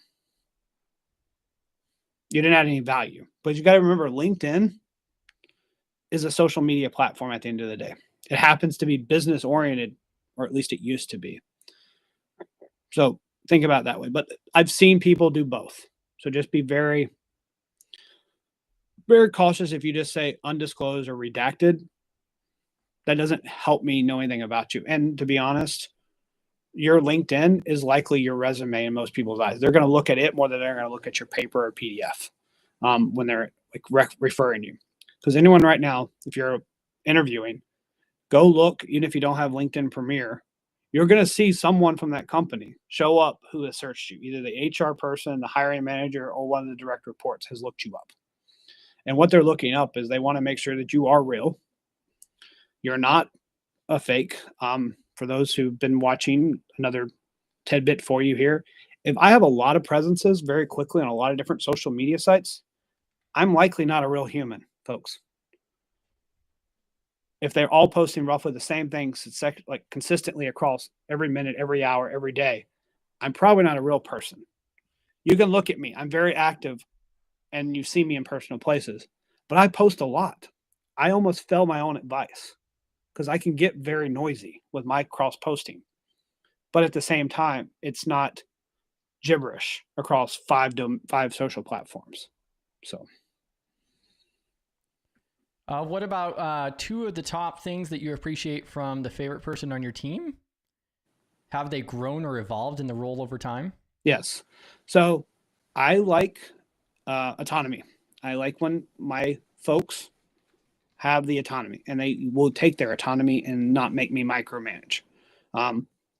You didn't add any value. But you got to remember, LinkedIn is a social media platform at the end of the day. It happens to be business oriented, or at least it used to be. So think about it that way. But I've seen people do both. So just be very, very cautious if you just say undisclosed or redacted. That doesn't help me know anything about you. And to be honest, your LinkedIn is likely your resume in most people's eyes. They're going to look at it more than they're going to look at your paper or PDF when they're like referring you. Because anyone right now, if you're interviewing, go look, even if you don't have LinkedIn Premier, you're going to see someone from that company show up who has searched you. Either the HR person, the hiring manager, or one of the direct reports has looked you up. And what they're looking up is they want to make sure that you are real. You're not a fake. For those who've been watching, another tidbit for you here. If I have a lot of presences very quickly on a lot of different social media sites, I'm likely not a real human, folks. If they're all posting roughly the same things, like consistently across every minute, every hour, every day, I'm probably not a real person. You can look at me. I'm very active and you see me in personal places, but I post a lot. I almost fail my own advice because I can get very noisy with my cross posting. But at the same time, it's not gibberish across five social platforms. So, What about two of the top things that you appreciate from the favorite person on your team? Have they grown or evolved in the role over time? yes. So I like autonomy. I like when my folks have the autonomy and they will take their autonomy and not make me micromanage.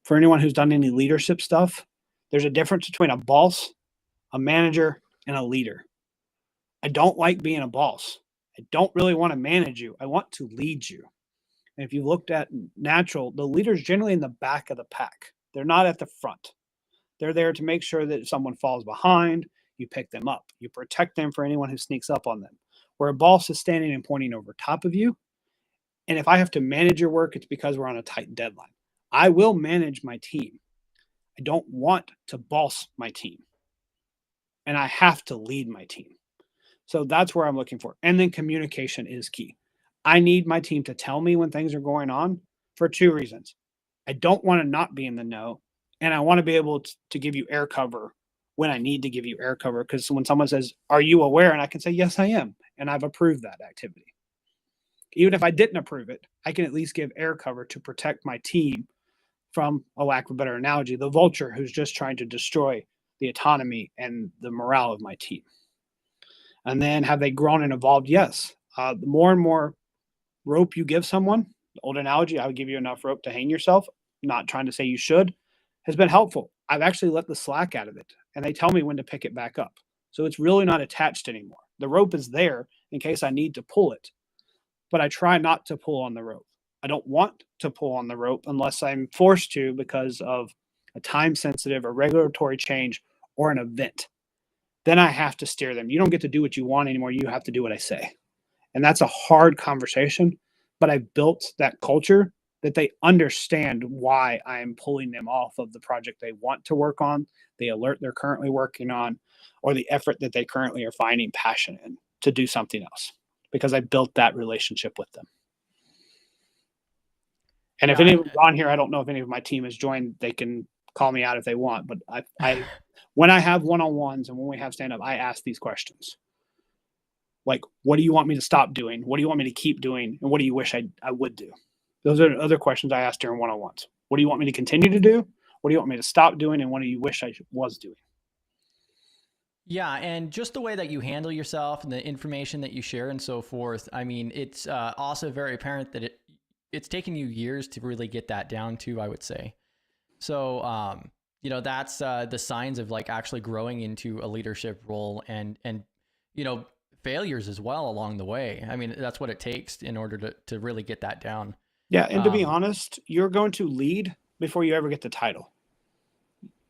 For anyone who's done any leadership stuff, there's a difference between a boss, a manager, and a leader. I don't like being a boss. I don't really want to manage you. I want to lead you. And if you looked at natural, the leader's generally in the back of the pack. They're not at the front. They're there to make sure that if someone falls behind, you pick them up. You protect them for anyone who sneaks up on them. Where a boss is standing and pointing over top of you. And if I have to manage your work, it's because we're on a tight deadline. I will manage my team. I don't want to boss my team. And I have to lead my team. So that's where I'm looking for. And then communication is key. I need my team to tell me when things are going on for two reasons. I don't want to not be in the know, and I want to be able to give you air cover when I need to give you air cover. Because when someone says, "Are you aware?" and I can say, "Yes, I am," and I've approved that activity. Even if I didn't approve it, I can at least give air cover to protect my team from, a lack of a better analogy, the vulture who's just trying to destroy the autonomy and the morale of my team. And then have they grown and evolved? Yes. The more and more rope you give someone, the old analogy, I would give you enough rope to hang yourself, not trying to say you should, has been helpful. I've actually let the slack out of it, and they tell me when to pick it back up. So it's really not attached anymore. The rope is there in case I need to pull it, but I try not to pull on the rope. I don't want to pull on the rope unless I'm forced to because of a time sensitive or regulatory change or an event. Then I have to steer them. You don't get to do what you want anymore. You have to do what I say. And that's a hard conversation, but I've built that culture that they understand why I am pulling them off of the project they want to work on, the alert they're currently working on, or the effort that they currently are finding passion in to do something else, because I built that relationship with them. And if anyone's on here, I don't know if any of my team has joined, they can call me out if they want, but I when I have one-on-ones and when we have stand-up, I ask these questions. Like, what do you want me to stop doing? What do you want me to keep doing? And what do you wish I would do? Those are other questions I ask during one-on-ones. What do you want me to continue to do? What do you want me to stop doing? And what do you wish I was doing? Yeah, and just the way that you handle yourself and the information that you share and so forth. I mean, it's also very apparent that it's taken you years to really get that down too, I would say. So, that's the signs of like actually growing into a leadership role and failures as well along the way. I mean, that's what it takes in order to really get that down. Yeah, and to be honest, you're going to lead before you ever get the title.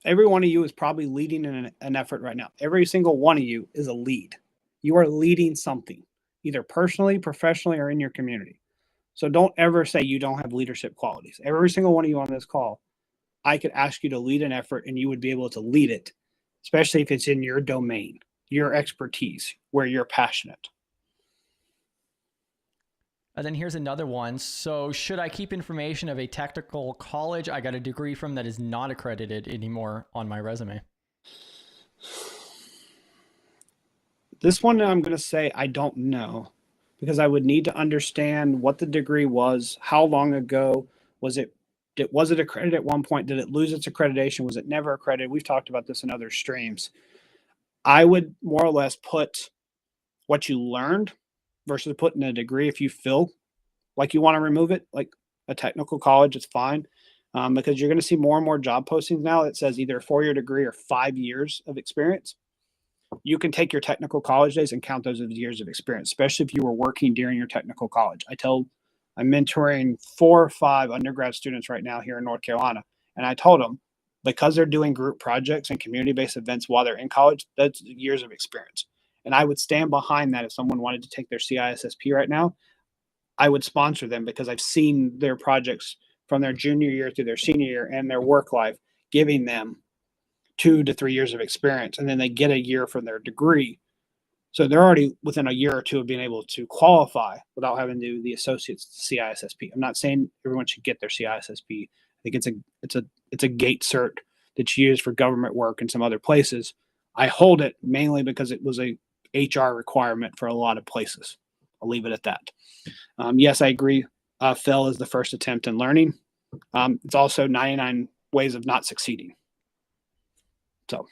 Every one of you is probably leading an effort right now. Every single one of you is a lead. You are leading something, either personally, professionally, or in your community. So don't ever say you don't have leadership qualities. Every single one of you on this call, I could ask you to lead an effort and you would be able to lead it, especially if it's in your domain, your expertise, where you're passionate. And then here's another one. So should I keep information of a technical college I got a degree from that is not accredited anymore on my resume? This one I'm going to say I don't know, because I would need to understand what the degree was, how long ago was it accredited at one point? Did it lose its accreditation? Was it never accredited? We've talked about this in other streams. I would more or less put what you learned versus putting a degree. If you feel like you want to remove it, like a technical college, it's fine, because you're going to see more and more job postings now that says either a 4-year degree or 5 years of experience. You can take your technical college days and count those as years of experience, especially if you were working during your technical college. I'm mentoring 4 or 5 undergrad students right now here in North Carolina. And I told them, because they're doing group projects and community-based events while they're in college, that's years of experience. And I would stand behind that if someone wanted to take their CISSP right now. I would sponsor them because I've seen their projects from their junior year through their senior year and their work life, giving them 2 to 3 years of experience, and then they get a year from their degree. So they're already within a year or two of being able to qualify without having to do the associate's CISSP. I'm not saying everyone should get their CISSP. I think it's a gate cert that's used for government work and some other places. I hold it mainly because it was a HR requirement for a lot of places. I'll leave it at that. Yes, I agree. Fail is the first attempt in learning. It's also 99 ways of not succeeding. So.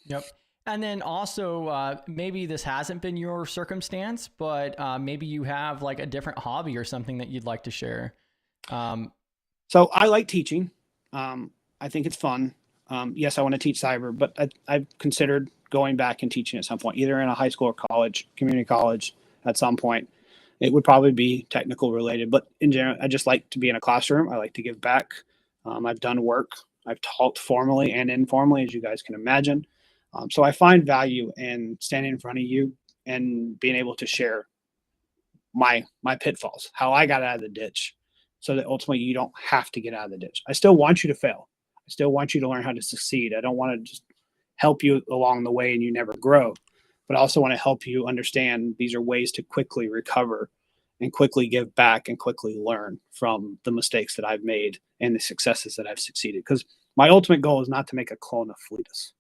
Yep. And then also, maybe this hasn't been your circumstance, but maybe you have like a different hobby or something that you'd like to share. So I like teaching. I think it's fun. Yes, I want to teach cyber, but I've considered going back and teaching at some point, either in a high school or college, community college at some point. It would probably be technical related, but in general, I just like to be in a classroom. I like to give back. I've done work. I've taught formally and informally, as you guys can imagine. So I find value in standing in front of you and being able to share my pitfalls, how I got out of the ditch, so that ultimately you don't have to get out of the ditch. I still want you to fail. I still want you to learn how to succeed. I don't want to just help you along the way and you never grow, but I also want to help you understand these are ways to quickly recover and quickly give back and quickly learn from the mistakes that I've made and the successes that I've succeeded. Because my ultimate goal is not to make a clone of Fleetus.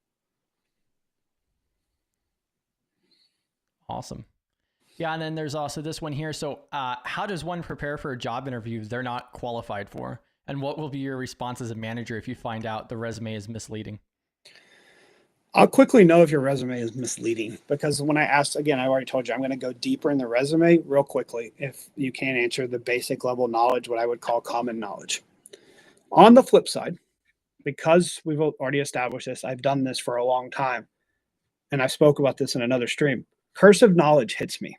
Awesome. Yeah. And then there's also this one here. So how does one prepare for a job interview they're not qualified for? And what will be your response as a manager if you find out the resume is misleading? I'll quickly know if your resume is misleading, because when I asked, again, I already told you, I'm going to go deeper in the resume real quickly if you can't answer the basic level knowledge, what I would call common knowledge. On the flip side, because we've already established this, I've done this for a long time, and I spoke about this in another stream. Cursive knowledge hits me.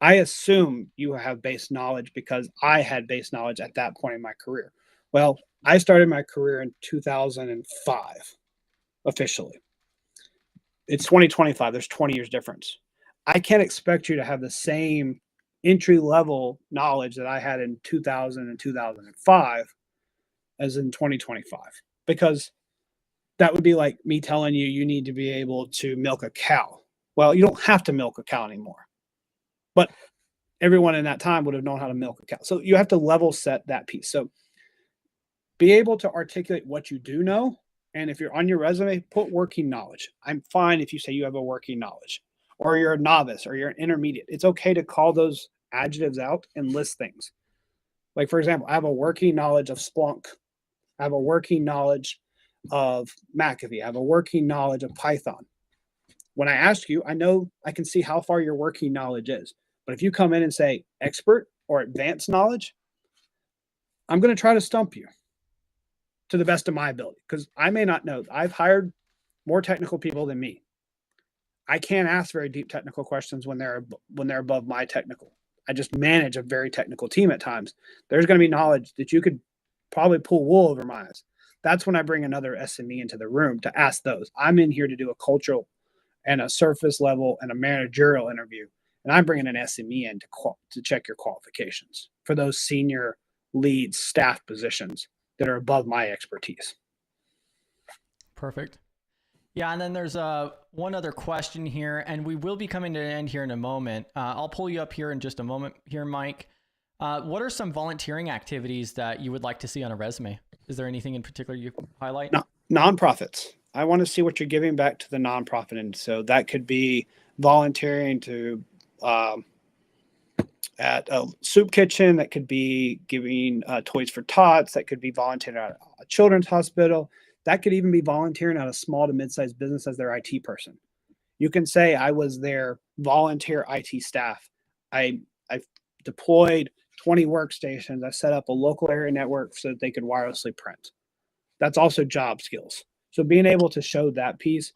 I assume you have base knowledge because I had base knowledge at that point in my career. Well, I started my career in 2005 officially. It's 2025. There's 20 years difference. I can't expect you to have the same entry level knowledge that I had in 2000 and 2005 as in 2025, because that would be like me telling you you need to be able to milk a cow. Well, you don't have to milk a cow anymore, but everyone in that time would have known how to milk a cow. So you have to level set that piece. So be able to articulate what you do know. And if you're on your resume, put working knowledge. I'm fine if you say you have a working knowledge, or you're a novice, or you're an intermediate. It's okay to call those adjectives out and list things. Like, for example, I have a working knowledge of Splunk. I have a working knowledge of McAfee. I have a working knowledge of Python. When I ask you, I know I can see how far your working knowledge is. But if you come in and say expert or advanced knowledge, I'm going to try to stump you to the best of my ability, because I may not know. I've hired more technical people than me. I can't ask very deep technical questions when they're above my technical. I just manage a very technical team at times. There's going to be knowledge that you could probably pull wool over my eyes. That's when I bring another SME into the room to ask those. I'm in here to do a cultural and a surface level and a managerial interview. And I'm bringing an SME in to check your qualifications for those senior lead staff positions that are above my expertise. Perfect. Yeah, and then there's one other question here, and we will be coming to an end here in a moment. I'll pull you up here in just a moment here, Mike. What are some volunteering activities that you would like to see on a resume? Is there anything in particular you highlight? No, nonprofits. I want to see what you're giving back to the nonprofit. And so that could be volunteering to at a soup kitchen. That could be giving Toys for Tots. That could be volunteering at a children's hospital. That could even be volunteering at a small to mid-sized business as their IT person. You can say, I was their volunteer IT staff. I deployed 20 workstations. I set up a local area network so that they could wirelessly print. That's also job skills. So being able to show that piece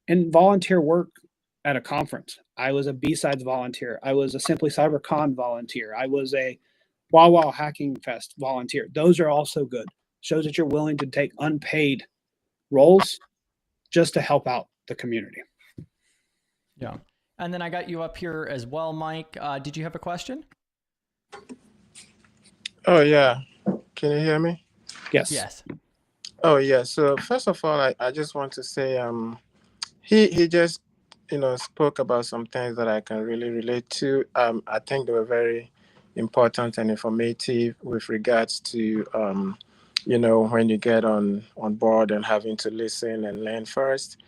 and volunteer work at a conference. I was a B-Sides volunteer. I was a Simply CyberCon volunteer. I was a Wow Hacking Fest volunteer. Those are also good. Shows that you're willing to take unpaid roles just to help out the community. Yeah. And then I got you up here as well, Mike. Did you have a question? Oh, yeah. Can you hear me? Yes. Yes. Oh, yeah. So first of all, I just want to say he just, spoke about some things that I can really relate to. I think they were very important and informative with regards to, when you get on board and having to listen and learn first.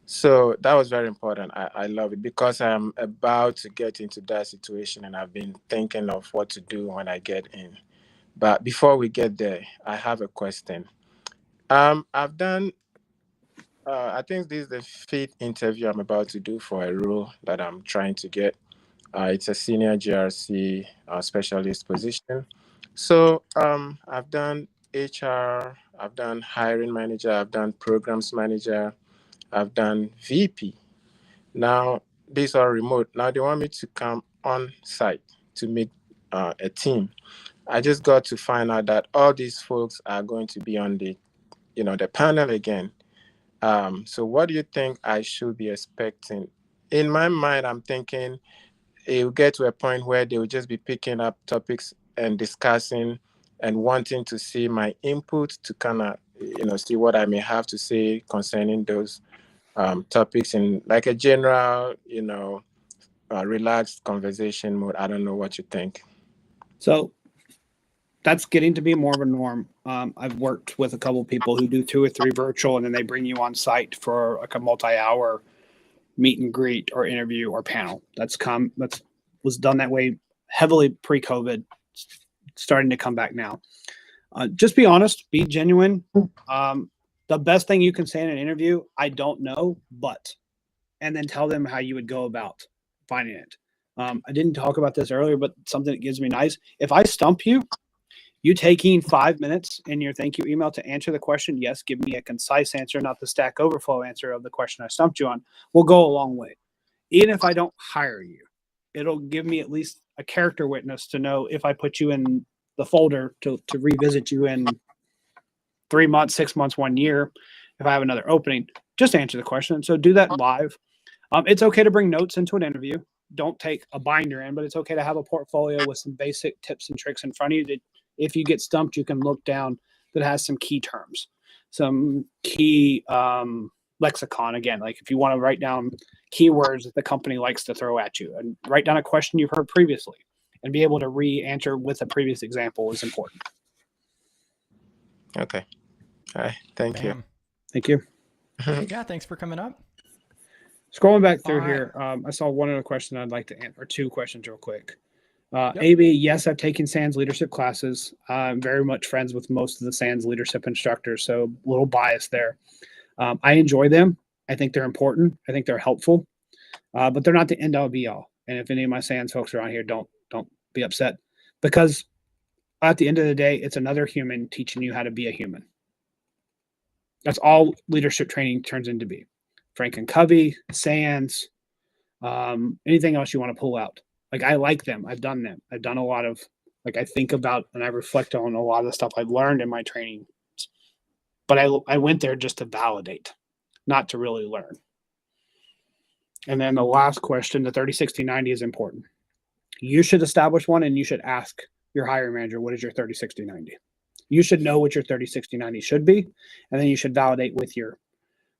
So that was very important. I love it because I'm about to get into that situation and I've been thinking of what to do when I get in. But before we get there, I have a question. I've done, I think this is the fifth interview I'm about to do for a role that I'm trying to get. It's a senior GRC specialist position. So I've done HR, I've done hiring manager, I've done programs manager, I've done VP. Now, these are remote. Now they want me to come on site to meet a team. I just got to find out that all these folks are going to be on the panel again. So what do you think I should be expecting? In my mind, I'm thinking it will get to a point where they will just be picking up topics and discussing and wanting to see my input to kind of, see what I may have to say concerning those topics in like a general, relaxed conversation mode. I don't know what you think. So that's getting to be more of a norm. I've worked with a couple of people who do 2 or 3 virtual, and then they bring you on site for like a multi-hour meet and greet or interview or panel. That was done that way heavily pre-COVID, starting to come back now. Just be honest, be genuine. The best thing you can say in an interview, I don't know, but, and then tell them how you would go about finding it. I didn't talk about this earlier, but something that gives me nice. If I stump you, you taking 5 minutes in your thank you email to answer the question, yes, give me a concise answer, not the Stack Overflow answer of the question I stumped you on, will go a long way. Even if I don't hire you, it'll give me at least a character witness to know if I put you in the folder to revisit you in 3 months, 6 months, 1 year, if I have another opening, just answer the question. So do that live. It's okay to bring notes into an interview. Don't take a binder in, but it's okay to have a portfolio with some basic tips and tricks in front of you that if you get stumped, you can look down that has some key terms, some key lexicon. Again, like if you want to write down keywords that the company likes to throw at you and write down a question you've heard previously and be able to re-answer with a previous example is important. Okay. All right. Thank you. Thank you. Yeah, thanks for coming up. Scrolling back through All here, I saw one other question I'd like to answer, or 2 questions real quick. Yep. AB, yes, I've taken SANS leadership classes. I'm very much friends with most of the SANS leadership instructors, so a little bias there. I enjoy them. I think they're important. I think they're helpful, but they're not the end all be all. And if any of my SANS folks are on here, don't be upset, because at the end of the day, it's another human teaching you how to be a human. That's all leadership training turns into be. Frank and Covey, SANS, anything else you want to pull out. Like, I like them. I've done them. I've done a lot of, like, I think about and I reflect on a lot of the stuff I've learned in my training. but I went there just to validate, not to really learn. And then the last question, the 30, 60, 90 is important. You should establish one, and you should ask your hiring manager, what is your 30, 60, 90? You should know what your 30, 60, 90 should be. And then you should validate with your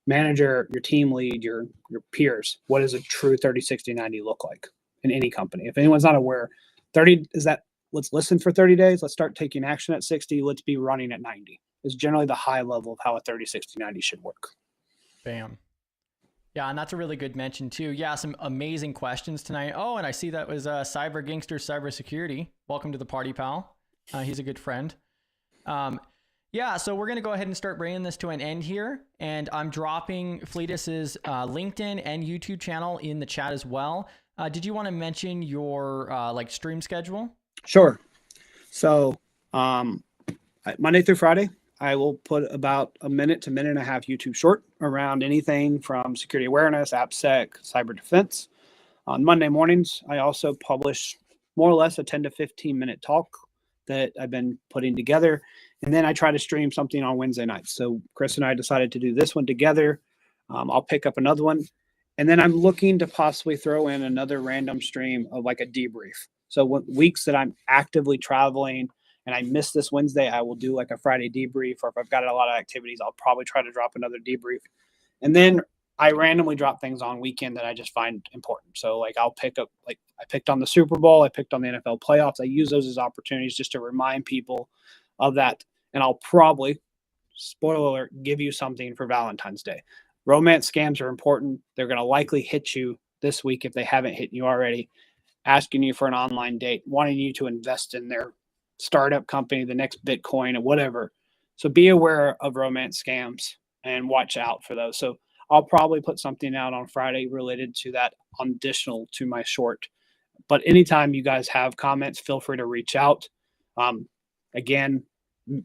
manager, your team lead, your peers. What does a true 30, 60, 90 look like in any company? If anyone's not aware, 30 is that let's listen for 30 days. Let's start taking action at 60. Let's be running at 90 is generally the high level of how a 30, 60, 90 should work. Bam. Yeah, and that's a really good mention too. Yeah, some amazing questions tonight. Oh, and I see that was Cyber Gangster Cybersecurity. Welcome to the party, pal. He's a good friend. Yeah, so we're going to go ahead and start bringing this to an end here. And I'm dropping Fleetus's LinkedIn and YouTube channel in the chat as well. Did you want to mention your like stream schedule? Sure. So Monday through Friday, I will put about a minute to minute and a half YouTube short around anything from security awareness, AppSec, cyber defense. On Monday mornings, I also publish more or less a 10 to 15 minute talk that I've been putting together. And then I try to stream something on Wednesday nights. So Chris and I decided to do this one together. I'll pick up another one. And then I'm looking to possibly throw in another random stream of like a debrief. So weeks that I'm actively traveling and I miss this Wednesday, I will do like a Friday debrief. Or if I've got a lot of activities, I'll probably try to drop another debrief. And then I randomly drop things on weekend that I just find important. So like I'll pick up, like I picked on the Super Bowl, I picked on the NFL playoffs. I use those as opportunities just to remind people of that. And I'll probably, spoiler alert, give you something for Valentine's Day. Romance scams are important. They're going to likely hit you this week if they haven't hit you already, asking you for an online date, wanting you to invest in their startup company, the next Bitcoin or whatever. So be aware of romance scams and watch out for those. So I'll probably put something out on Friday related to that additional to my short. But anytime you guys have comments, feel free to reach out. Again,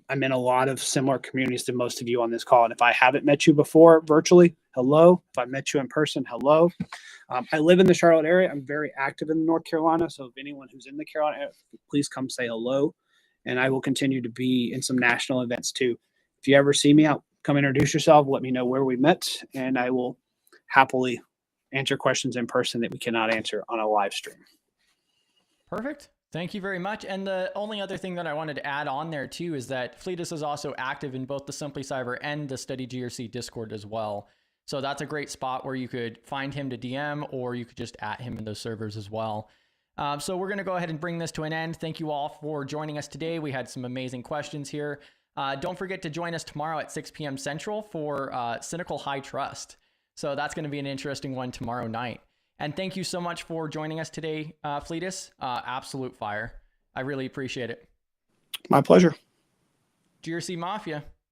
I'm in a lot of similar communities to most of you on this call. And if I haven't met you before virtually, hello. If I met you in person, hello. I live in the Charlotte area. I'm very active in North Carolina. So if anyone who's in the Carolina area, please come say hello. And I will continue to be in some national events too. If you ever see me out, come introduce yourself. Let me know where we met. And I will happily answer questions in person that we cannot answer on a live stream. Perfect. Thank you very much. And the only other thing that I wanted to add on there too is that Fleetus is also active in both the Simply Cyber and the Study GRC Discord as well. So that's a great spot where you could find him to DM, or you could just @ him in those servers as well. So we're going to go ahead and bring this to an end. Thank you all for joining us today. We had some amazing questions here. Don't forget to join us tomorrow at 6 p.m. Central for Cynical High Trust. So that's going to be an interesting one tomorrow night. And thank you so much for joining us today, Fleetus. Absolute fire. I really appreciate it. My pleasure. GRC Mafia.